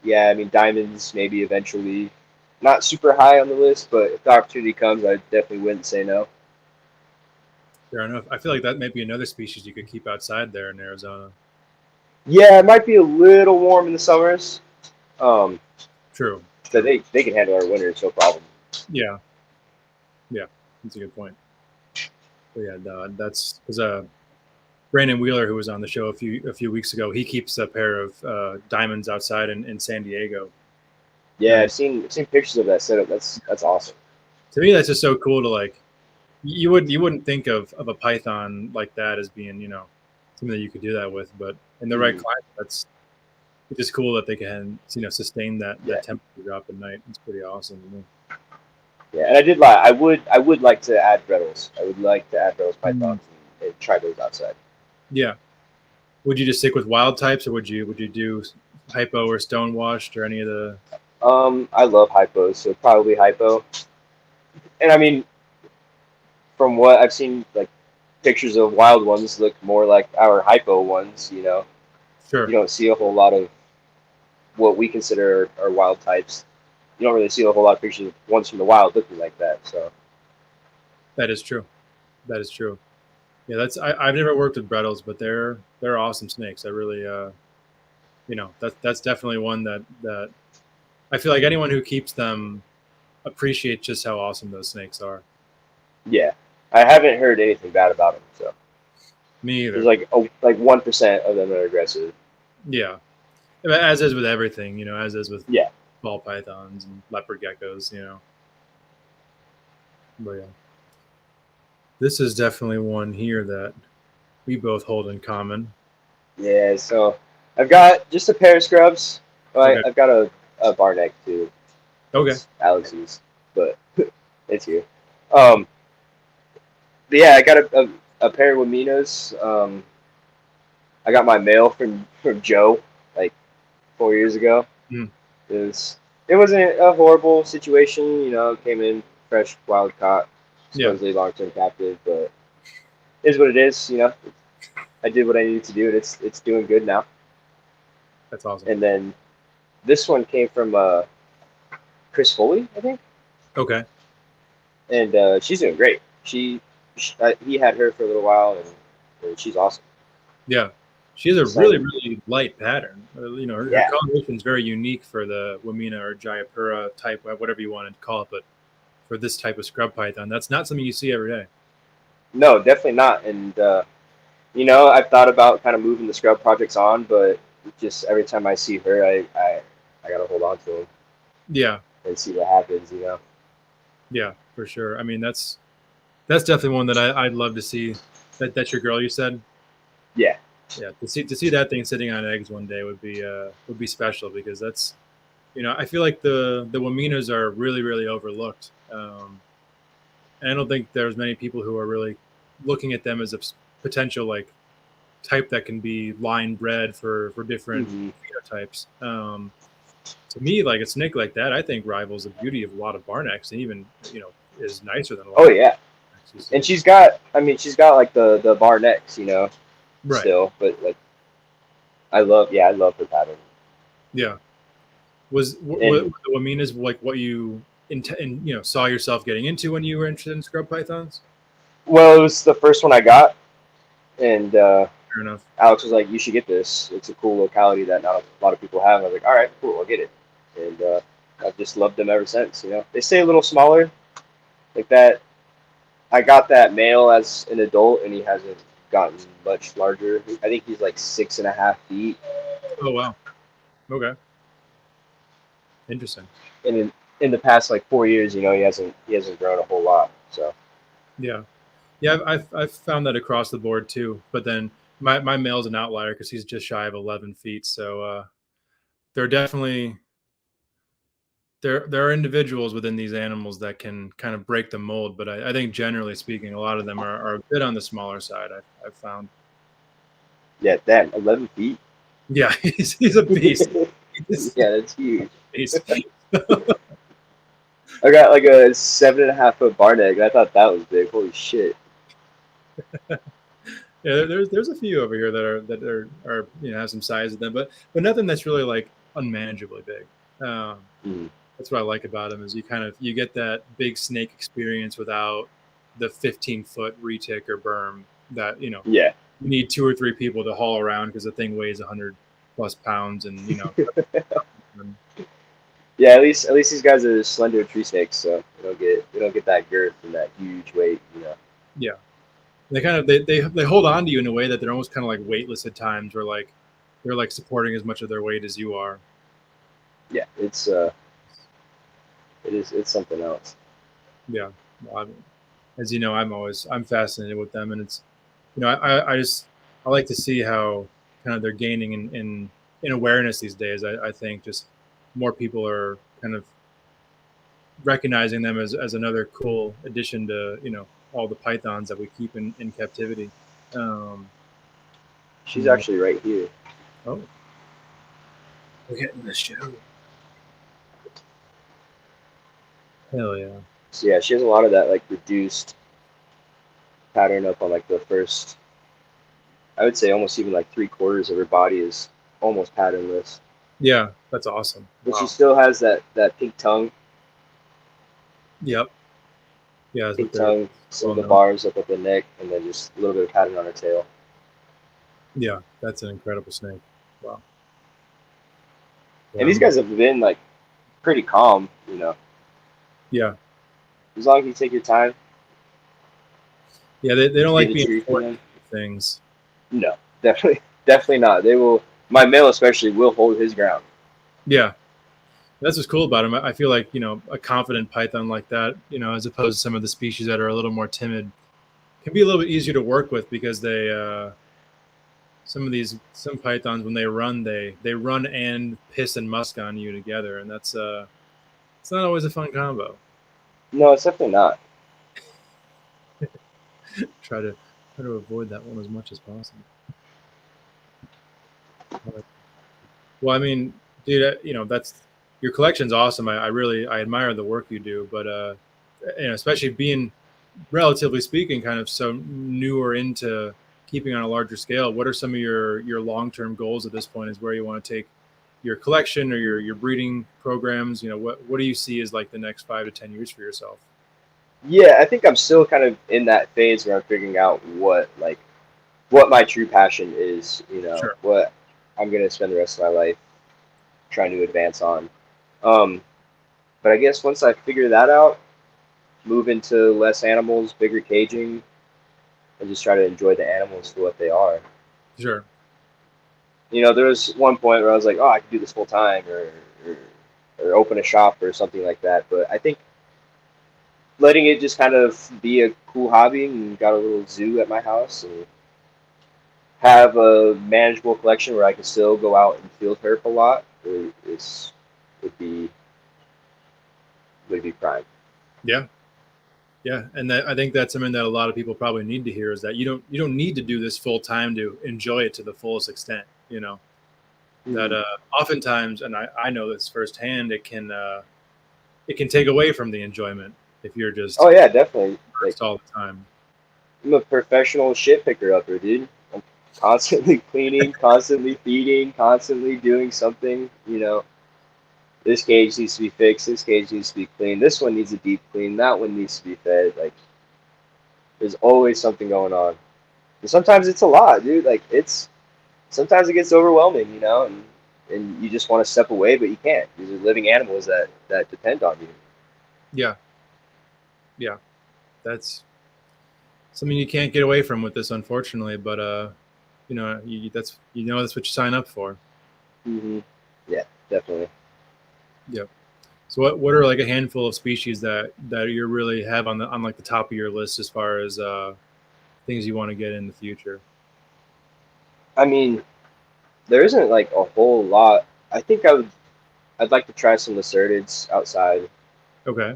yeah, I mean diamonds maybe eventually. Not super high on the list, but if the opportunity comes, I definitely wouldn't say no. Fair enough. I feel like that might be another species you could keep outside there in Arizona. Yeah, it might be a little warm in the summers. True. But they can handle our winters, no problem. Yeah. Yeah, that's a good point. But yeah, that's because Brandon Wheeler, who was on the show a few weeks ago, he keeps a pair of diamonds outside in San Diego. Yeah, I've seen pictures of that setup. That's awesome. To me, that's just so cool to like. You wouldn't think of a python like that as being, you know, something that you could do that with, but in the right climate, it's just cool that they can, you know, sustain that temperature drop at night. It's pretty awesome to me. Yeah, and I did lie. I would like to add Brettles. I would like to add Brettles pythons and try those outside. Yeah. Would you just stick with wild types, or would you do hypo or stonewashed or any of the? I love hypos, so probably hypo. And I mean, from what I've seen, like pictures of wild ones look more like our hypo ones. You know, Sure. You don't see a whole lot of what we consider our wild types. You don't really see a whole lot of pictures of ones from the wild looking like that. So that is true. That is true. Yeah, I've never worked with Brettles, but they're awesome snakes. I really, you know, that's definitely one that I feel like anyone who keeps them appreciates just how awesome those snakes are. Yeah, I haven't heard anything bad about them. So me either. There's like 1% of them that are aggressive. Yeah, as is with everything, you know, as is with ball pythons and leopard geckos, you know. But yeah, this is definitely one here that we both hold in common. Yeah, so I've got just a pair of scrubs. Okay. I've got a bar neck too. Okay. It's Alex's, but it's here. But yeah, I got a pair of Waminas. I got my mail from Joe like 4 years ago. It wasn't a horrible situation, you know. Came in fresh, wild caught, supposedly long-term captive, but it is what it is, you know. I did what I needed to do, and it's doing good now. That's awesome. And then this one came from Chris Foley, I think. Okay. And she's doing great. He had her for a little while, and she's awesome. Yeah. She has a really light pattern. You know, her coloration is very unique for the Wamina or Jayapura type, whatever you want to call it. But for this type of scrub python, that's not something you see every day. No, definitely not. And you know, I've thought about kind of moving the scrub projects on, but just every time I see her, I gotta hold on to them. Yeah. And see what happens, you know. Yeah, for sure. I mean, that's definitely one that I'd love to see. That's your girl, you said? Yeah. Yeah, to see that thing sitting on eggs one day would be special, because that's, you know, I feel like the Waminas are really overlooked, and I don't think there's many people who are really looking at them as a potential like type that can be line bred for different phenotypes. To me, like a snake like that, I think rivals the beauty of a lot of barnecks, and even, you know, is nicer than a lot. Oh yeah, and she's got like the bar necks, you know. Right. Still, but like, I love her pattern. Yeah. Was the Waminas like what you saw yourself getting into when you were interested in scrub pythons? Well, it was the first one I got, and fair enough. Alex was like, "You should get this. It's a cool locality that not a lot of people have." I was like, "All right, cool, I'll get it." And I've just loved them ever since. You know, they stay a little smaller, like that I got that male as an adult, and he hasn't gotten much larger. I think he's like 6.5 feet. Oh wow. Okay. Interesting. And in the past like 4 years, he hasn't grown a whole lot. So Yeah. Yeah, I've found that across the board too. But then my male's an outlier because he's just shy of 11 feet. So there are definitely there are individuals within these animals that can kind of break the mold. But I think generally speaking, a lot of them are a bit on the smaller side. I've found. yeah, damn, 11 feet. Yeah, he's a beast. He's Yeah, that's huge. a beast. I got like a 7.5 foot barn egg. I thought that was big. Holy shit. Yeah, there's a few over here that are have some size of them, but nothing that's really like unmanageably big. That's what I like about them is you get that big snake experience without the 15-foot retic or berm that Yeah. you need 2 or 3 people to haul around because the thing weighs 100+ pounds and Yeah, at least these guys are slender tree snakes, so we don't get that girth and that huge weight. Yeah. They hold on to you in a way that they're almost kind of like weightless at times, where like they're like supporting as much of their weight as you are. Yeah, it's something else. Yeah. Well, as you know, I'm fascinated with them, and it's I like to see how kind of they're gaining in awareness these days. I think just more people are kind of recognizing them as another cool addition to all the pythons that we keep in captivity. She's actually right here. Oh, we're getting the show. Hell yeah. So yeah, she has a lot of that like reduced pattern up on like the first. I would say almost even like 3/4 of her body is almost patternless. Yeah, that's awesome. But Wow. she still has that pink tongue. Yep. Yeah, Pink tongue, some of the bars up at the neck, and then just a little bit of pattern on her tail. Yeah, that's an incredible snake. Wow. And these guys have been like pretty calm, Yeah. As long as you take your time. Yeah, they don't like being important things. No, definitely not. They will. My male especially will hold his ground. Yeah, that's what's cool about him. I feel like a confident python like that, as opposed to some of the species that are a little more timid, can be a little bit easier to work with because they some pythons when they run and piss and musk on you together, and that's it's not always a fun combo. No, it's definitely not. Try to avoid that one as much as possible. Well, I mean, dude, that's your collection's awesome. I admire the work you do, but especially being, relatively speaking, kind of so newer into keeping on a larger scale. What are some of your long-term goals at this point? Is where you want to take your collection or your breeding programs? What do you see as like the next 5 to 10 years for yourself? Yeah, I think I'm still kind of in that phase where I'm figuring out what my true passion is. Sure. What I'm gonna spend the rest of my life trying to advance on. But I guess once I figure that out, move into less animals, bigger caging, and just try to enjoy the animals for what they are. Sure. There was one point where I was like, oh, I could do this full time or open a shop or something like that. But I think letting it just kind of be a cool hobby, and got a little zoo at my house and have a manageable collection where I can still go out and field herp a lot would be prime. Yeah. Yeah, and I think that's something that a lot of people probably need to hear is that you don't need to do this full time to enjoy it to the fullest extent. That oftentimes, and I know this firsthand, it can take away from the enjoyment if you're just definitely all the time. I'm a professional shit picker upper, dude. I'm constantly cleaning, constantly feeding, constantly doing something. This cage needs to be fixed. This cage needs to be cleaned. This one needs a deep clean. That one needs to be fed. Like, there's always something going on. And sometimes it's a lot, dude. Like, sometimes it gets overwhelming, and you just want to step away, but you can't. These are living animals that depend on you. Yeah. Yeah. That's something you can't get away from with this, unfortunately. But that's what you sign up for. Mm-hmm. Yeah, definitely. Yep. So what are like a handful of species that you really have on like the top of your list as far as things you want to get in the future? I mean, there isn't like a whole lot. I think I'd like to try some lacertids outside. Okay.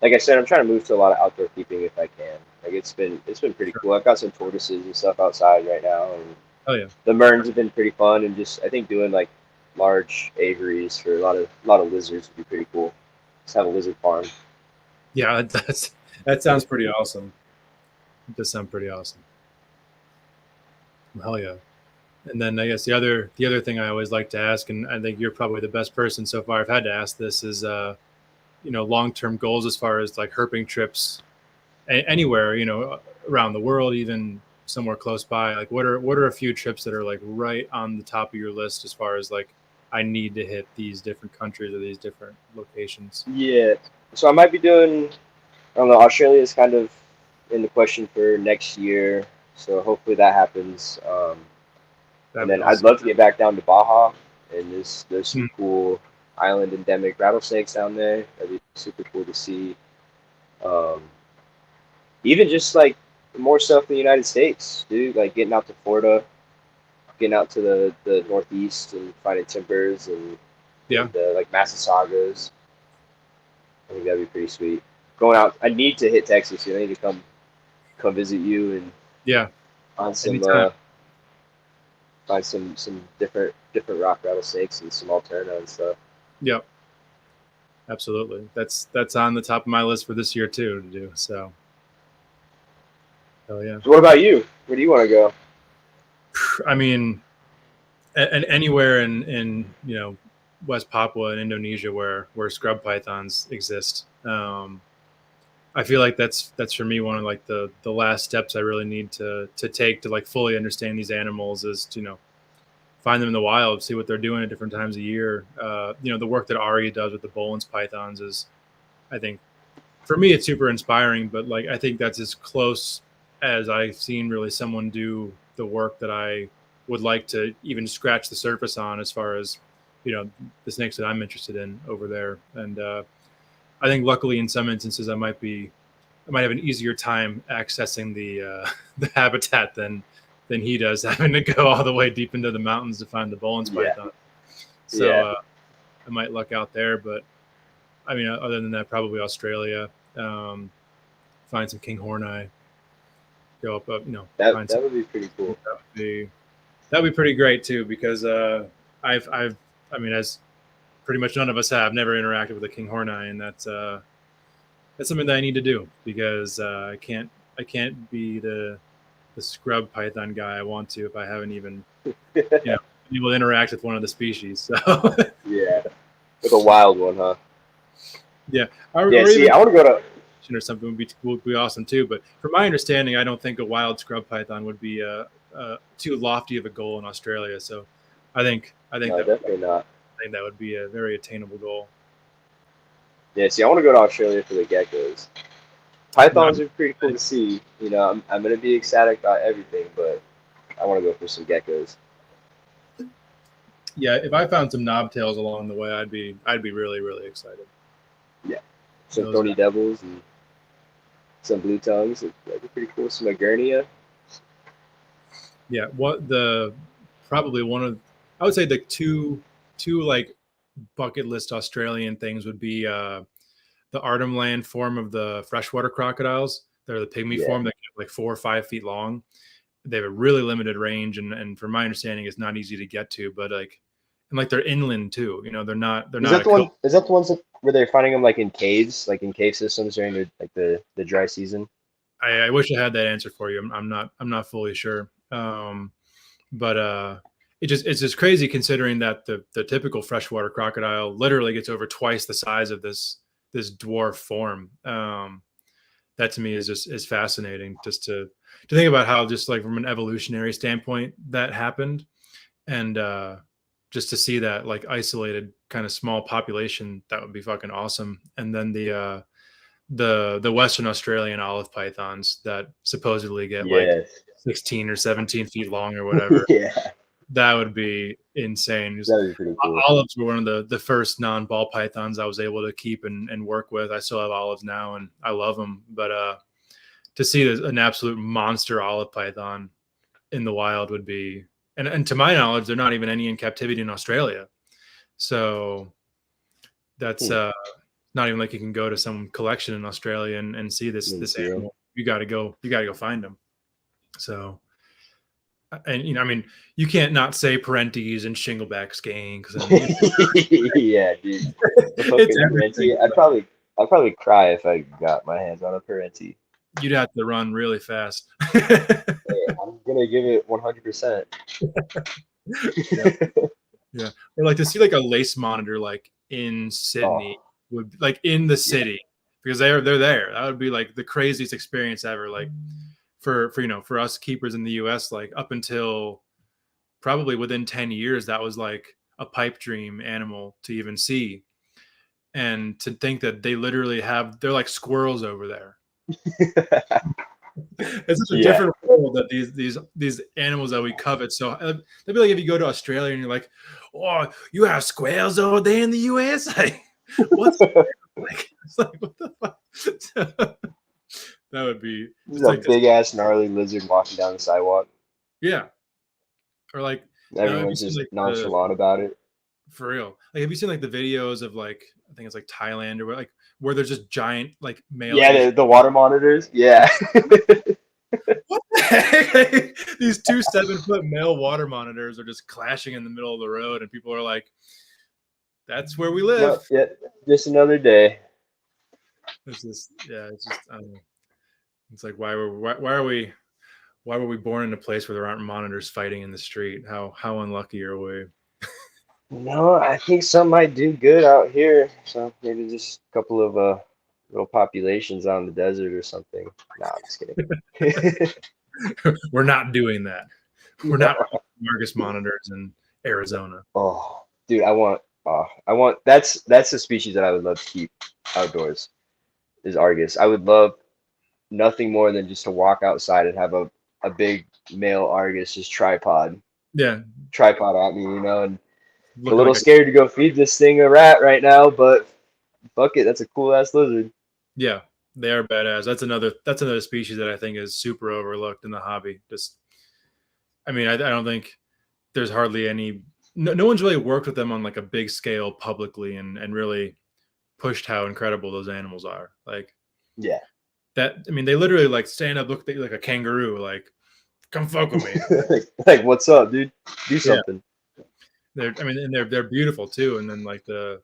Like I said, I'm trying to move to a lot of outdoor keeping if I can. Like it's been pretty Sure. cool. I've got some tortoises and stuff outside right now, and Oh yeah. the merns have been pretty fun. And just I think doing like large aviaries for a lot of lizards would be pretty cool. Just have a lizard farm. Yeah, that sounds pretty awesome. It does sound pretty awesome. Hell yeah. And then I guess the other thing I always like to ask, and I think you're probably the best person so far I've had to ask this, is long-term goals as far as like herping trips anywhere, around the world, even somewhere close by. Like what are a few trips that are like right on the top of your list as far as like I need to hit these different countries or these different locations? Yeah. So I might be doing. I don't know. Australia is kind of in the question for next year, so hopefully that happens. And That'd be then I'd awesome. love to get back down to Baja, and there's some Hmm. cool island endemic rattlesnakes down there. That'd be super cool to see. Um, Even just like more stuff in the United States, dude. Like getting out to Florida, getting out to the Northeast and finding timbers Yeah. and like Massasaugas. I think that'd be pretty sweet. Going out, I need to hit Texas. I need to come visit you and Yeah. find some Anytime. some different rock rattlesnakes and some Alterna and stuff. Yep. Absolutely. That's on the top of my list for this year too to do. So hell yeah. So what about you? Where do you want to go? I mean, and anywhere in West Papua and Indonesia where scrub pythons exist. I feel like that's for me one of like the last steps I really need to take to like fully understand these animals is to find them in the wild, see what they're doing at different times of year. The work that Ari does with the Bolin's pythons is, I think, for me it's super inspiring. But like I think that's as close as I've seen really someone do the work that I would like to even scratch the surface on as far as the snakes that I'm interested in over there. And I think luckily in some instances I might have an easier time accessing the the habitat than he does, having to go all the way deep into the mountains to find the Bolin's Yeah. python. So Yeah. I might luck out there, but I mean, other than that, probably Australia. Find some king horneye, go up, That find some. that would be pretty cool. That'd be pretty great too, because I've I mean, as pretty much none of us have, never interacted with a king horneye, and that's something that I need to do because I can't be the scrub python guy I want to if I haven't even been able to interact with one of the species. So Yeah. Like a wild one, huh? yeah, Yeah. or See, even I want to go to. or something would be awesome too. But from my understanding, I don't think a wild scrub python would be too lofty of a goal in Australia. So I think No, definitely not. would be a very attainable goal. Yeah. See, I want to go to Australia for the geckos. Pythons are pretty cool to see. I'm gonna be ecstatic about everything, but I want to go for some geckos. Yeah, if I found some knobtails along the way, I'd be really really excited. Yeah. Some Those thorny are- devils and some blue tongues. That'd be pretty cool. Some Agurnia. Yeah, probably one of I would say the two like bucket list Australian things would be the Arnhem Land form of the freshwater crocodiles. They're the pygmy Yeah. form that get like 4 or 5 feet long. They have a really limited range, and from my understanding, it's not easy to get to. But like they're inland too. They're not. Is that the one? Is that the ones where they're finding them like in caves, like in cave systems during the dry season? I wish I had that answer for you. I'm not fully sure. But it's just crazy considering that the typical freshwater crocodile literally gets over twice the size of this dwarf form. That to me is fascinating, just to think about how just like from an evolutionary standpoint that happened, and just to see that like isolated kind of small population, that would be fucking awesome. And then the Western Australian olive pythons that supposedly get like Yes. 16 or 17 feet long or whatever. Yeah. That would be insane. Just, That'd be pretty cool. olives were one of the first non-ball pythons I was able to keep and work with. I still have olives now, and I love them. But to see an absolute monster olive python in the wild would be, and to my knowledge, they're not even any in captivity in Australia. So that's not even like you can go to some collection in Australia and see this animal. You got to go find them. So. And I mean, you can't not say Parentes and Shingleback skanks. Yeah, dude. I'd probably cry if I got my hands on a Parente. You'd have to run really fast. Hey, I'm gonna give it 100%. Yeah, or like to see like a lace monitor like in Sydney would like in the city because they're there. That would be like the craziest experience ever. Like. For us keepers in the US, like up until probably within 10 years, that was like a pipe dream animal to even see. And to think that they literally they're like squirrels over there. It's such a different world that these animals that we covet. So that'd be like if you go to Australia and you're like, oh, you have squirrels over there in the US? Like, what's like? It's like, what the fuck? That would be just like big ass gnarly lizard walking down the sidewalk. Yeah. Or like everyone's just like nonchalant about it. For real. Like have you seen like the videos of like I think it's like Thailand or where there's just giant like male. Yeah, the water monitors. Yeah. What the heck? These 2 7-foot male water monitors are just clashing in the middle of the road and people are like, that's where we live. Yeah, just another day. It's just I don't know. It's like why were we born in a place where there aren't monitors fighting in the street? How unlucky are we? No, I think some might do good out here. So maybe just a couple of little populations out in the desert or something. No, I'm just kidding. We're not doing that. We're not Argus monitors in Arizona. Oh, dude, I want that's the species that I would love to keep outdoors. Is Argus. I would love nothing more than just to walk outside and have a big male Argus just tripod at me, and a little scared to go feed this thing a rat right now, but fuck it, that's a cool ass lizard. Yeah, they are badass. That's another species that I think is super overlooked in the hobby. I don't think there's hardly any. No one's really worked with them on like a big scale publicly and really pushed how incredible those animals are. Like, yeah. They literally like stand up, look like a kangaroo, like, come fuck with me. like, what's up, dude? Do something. They're beautiful too. And then like the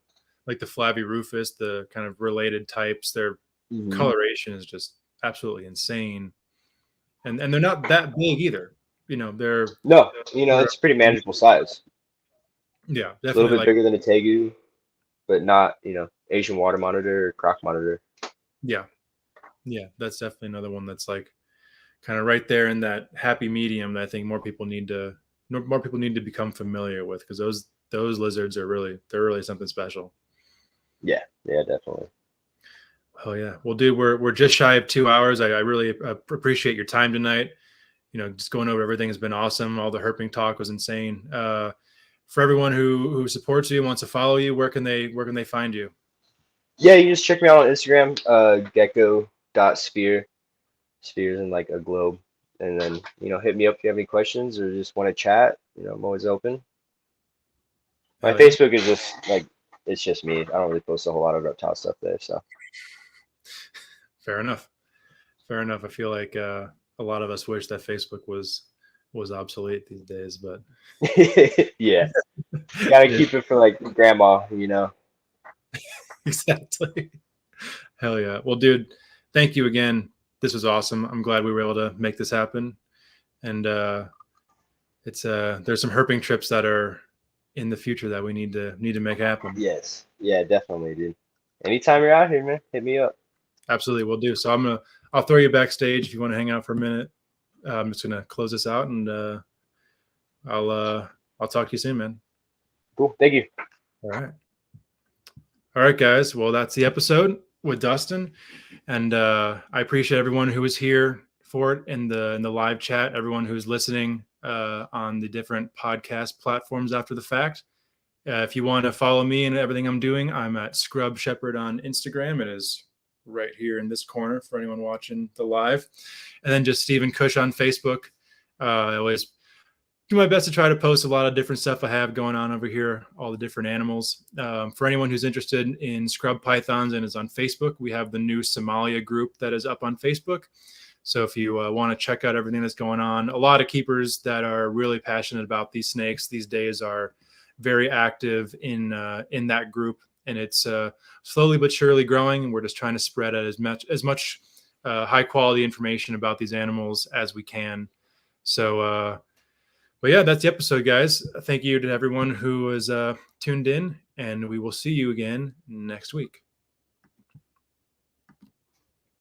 flabby rufus, the kind of related types, their coloration is just absolutely insane. And they're not that big either. It's pretty manageable size. Yeah, definitely. A little bit bigger than a tegu, but not, Asian water monitor or croc monitor. Yeah. Yeah, that's definitely another one that's like kind of right there in that happy medium that I think more people need to become familiar with, because those lizards they're really something special. Yeah, definitely. Oh yeah. Well, dude, we're just shy of 2 hours. I really appreciate your time tonight. Just going over everything has been awesome. All the herping talk was insane. For everyone who supports you and wants to follow you, where can they find you? Yeah, you just check me out on Instagram, Gecko.sphere. Spheres in like a globe. And then, hit me up if you have any questions or just want to chat. I'm always open. My Facebook is just like, it's just me. I don't really post a whole lot of reptile stuff there. So fair enough. I feel like a lot of us wish that Facebook was obsolete these days, but yeah, gotta keep it for like grandma, Exactly. Hell yeah. Well, dude, thank you again. This was awesome. I'm glad we were able to make this happen. And there's some herping trips that are in the future that we need to make happen. Yes. Yeah, definitely, dude. Anytime you're out here, man, hit me up. Absolutely, will do. So I'll throw you backstage if you want to hang out for a minute. I'm just gonna close this out, and I'll talk to you soon, man. Cool. Thank you. All right, guys. Well, that's the episode. with Dustin. And I appreciate everyone who was here for it in the live chat, everyone who's listening on the different podcast platforms after the fact. If you want to follow me and everything I'm doing, I'm at Scrub Shepherd on Instagram. It is right here in this corner for anyone watching the live. And then just Stephen Kush on Facebook. I always do my best to try to post a lot of different stuff I have going on over here, all the different animals. For anyone who's interested in scrub pythons and is on Facebook, we have the new Somalia group that is up on Facebook. So if you want to check out everything that's going on, a lot of keepers that are really passionate about these snakes these days are very active in that group, and it's slowly but surely growing. And we're just trying to spread out as much high quality information about these animals as we can. So, but yeah, that's the episode, guys. Thank you to everyone who was tuned in, and we will see you again next week.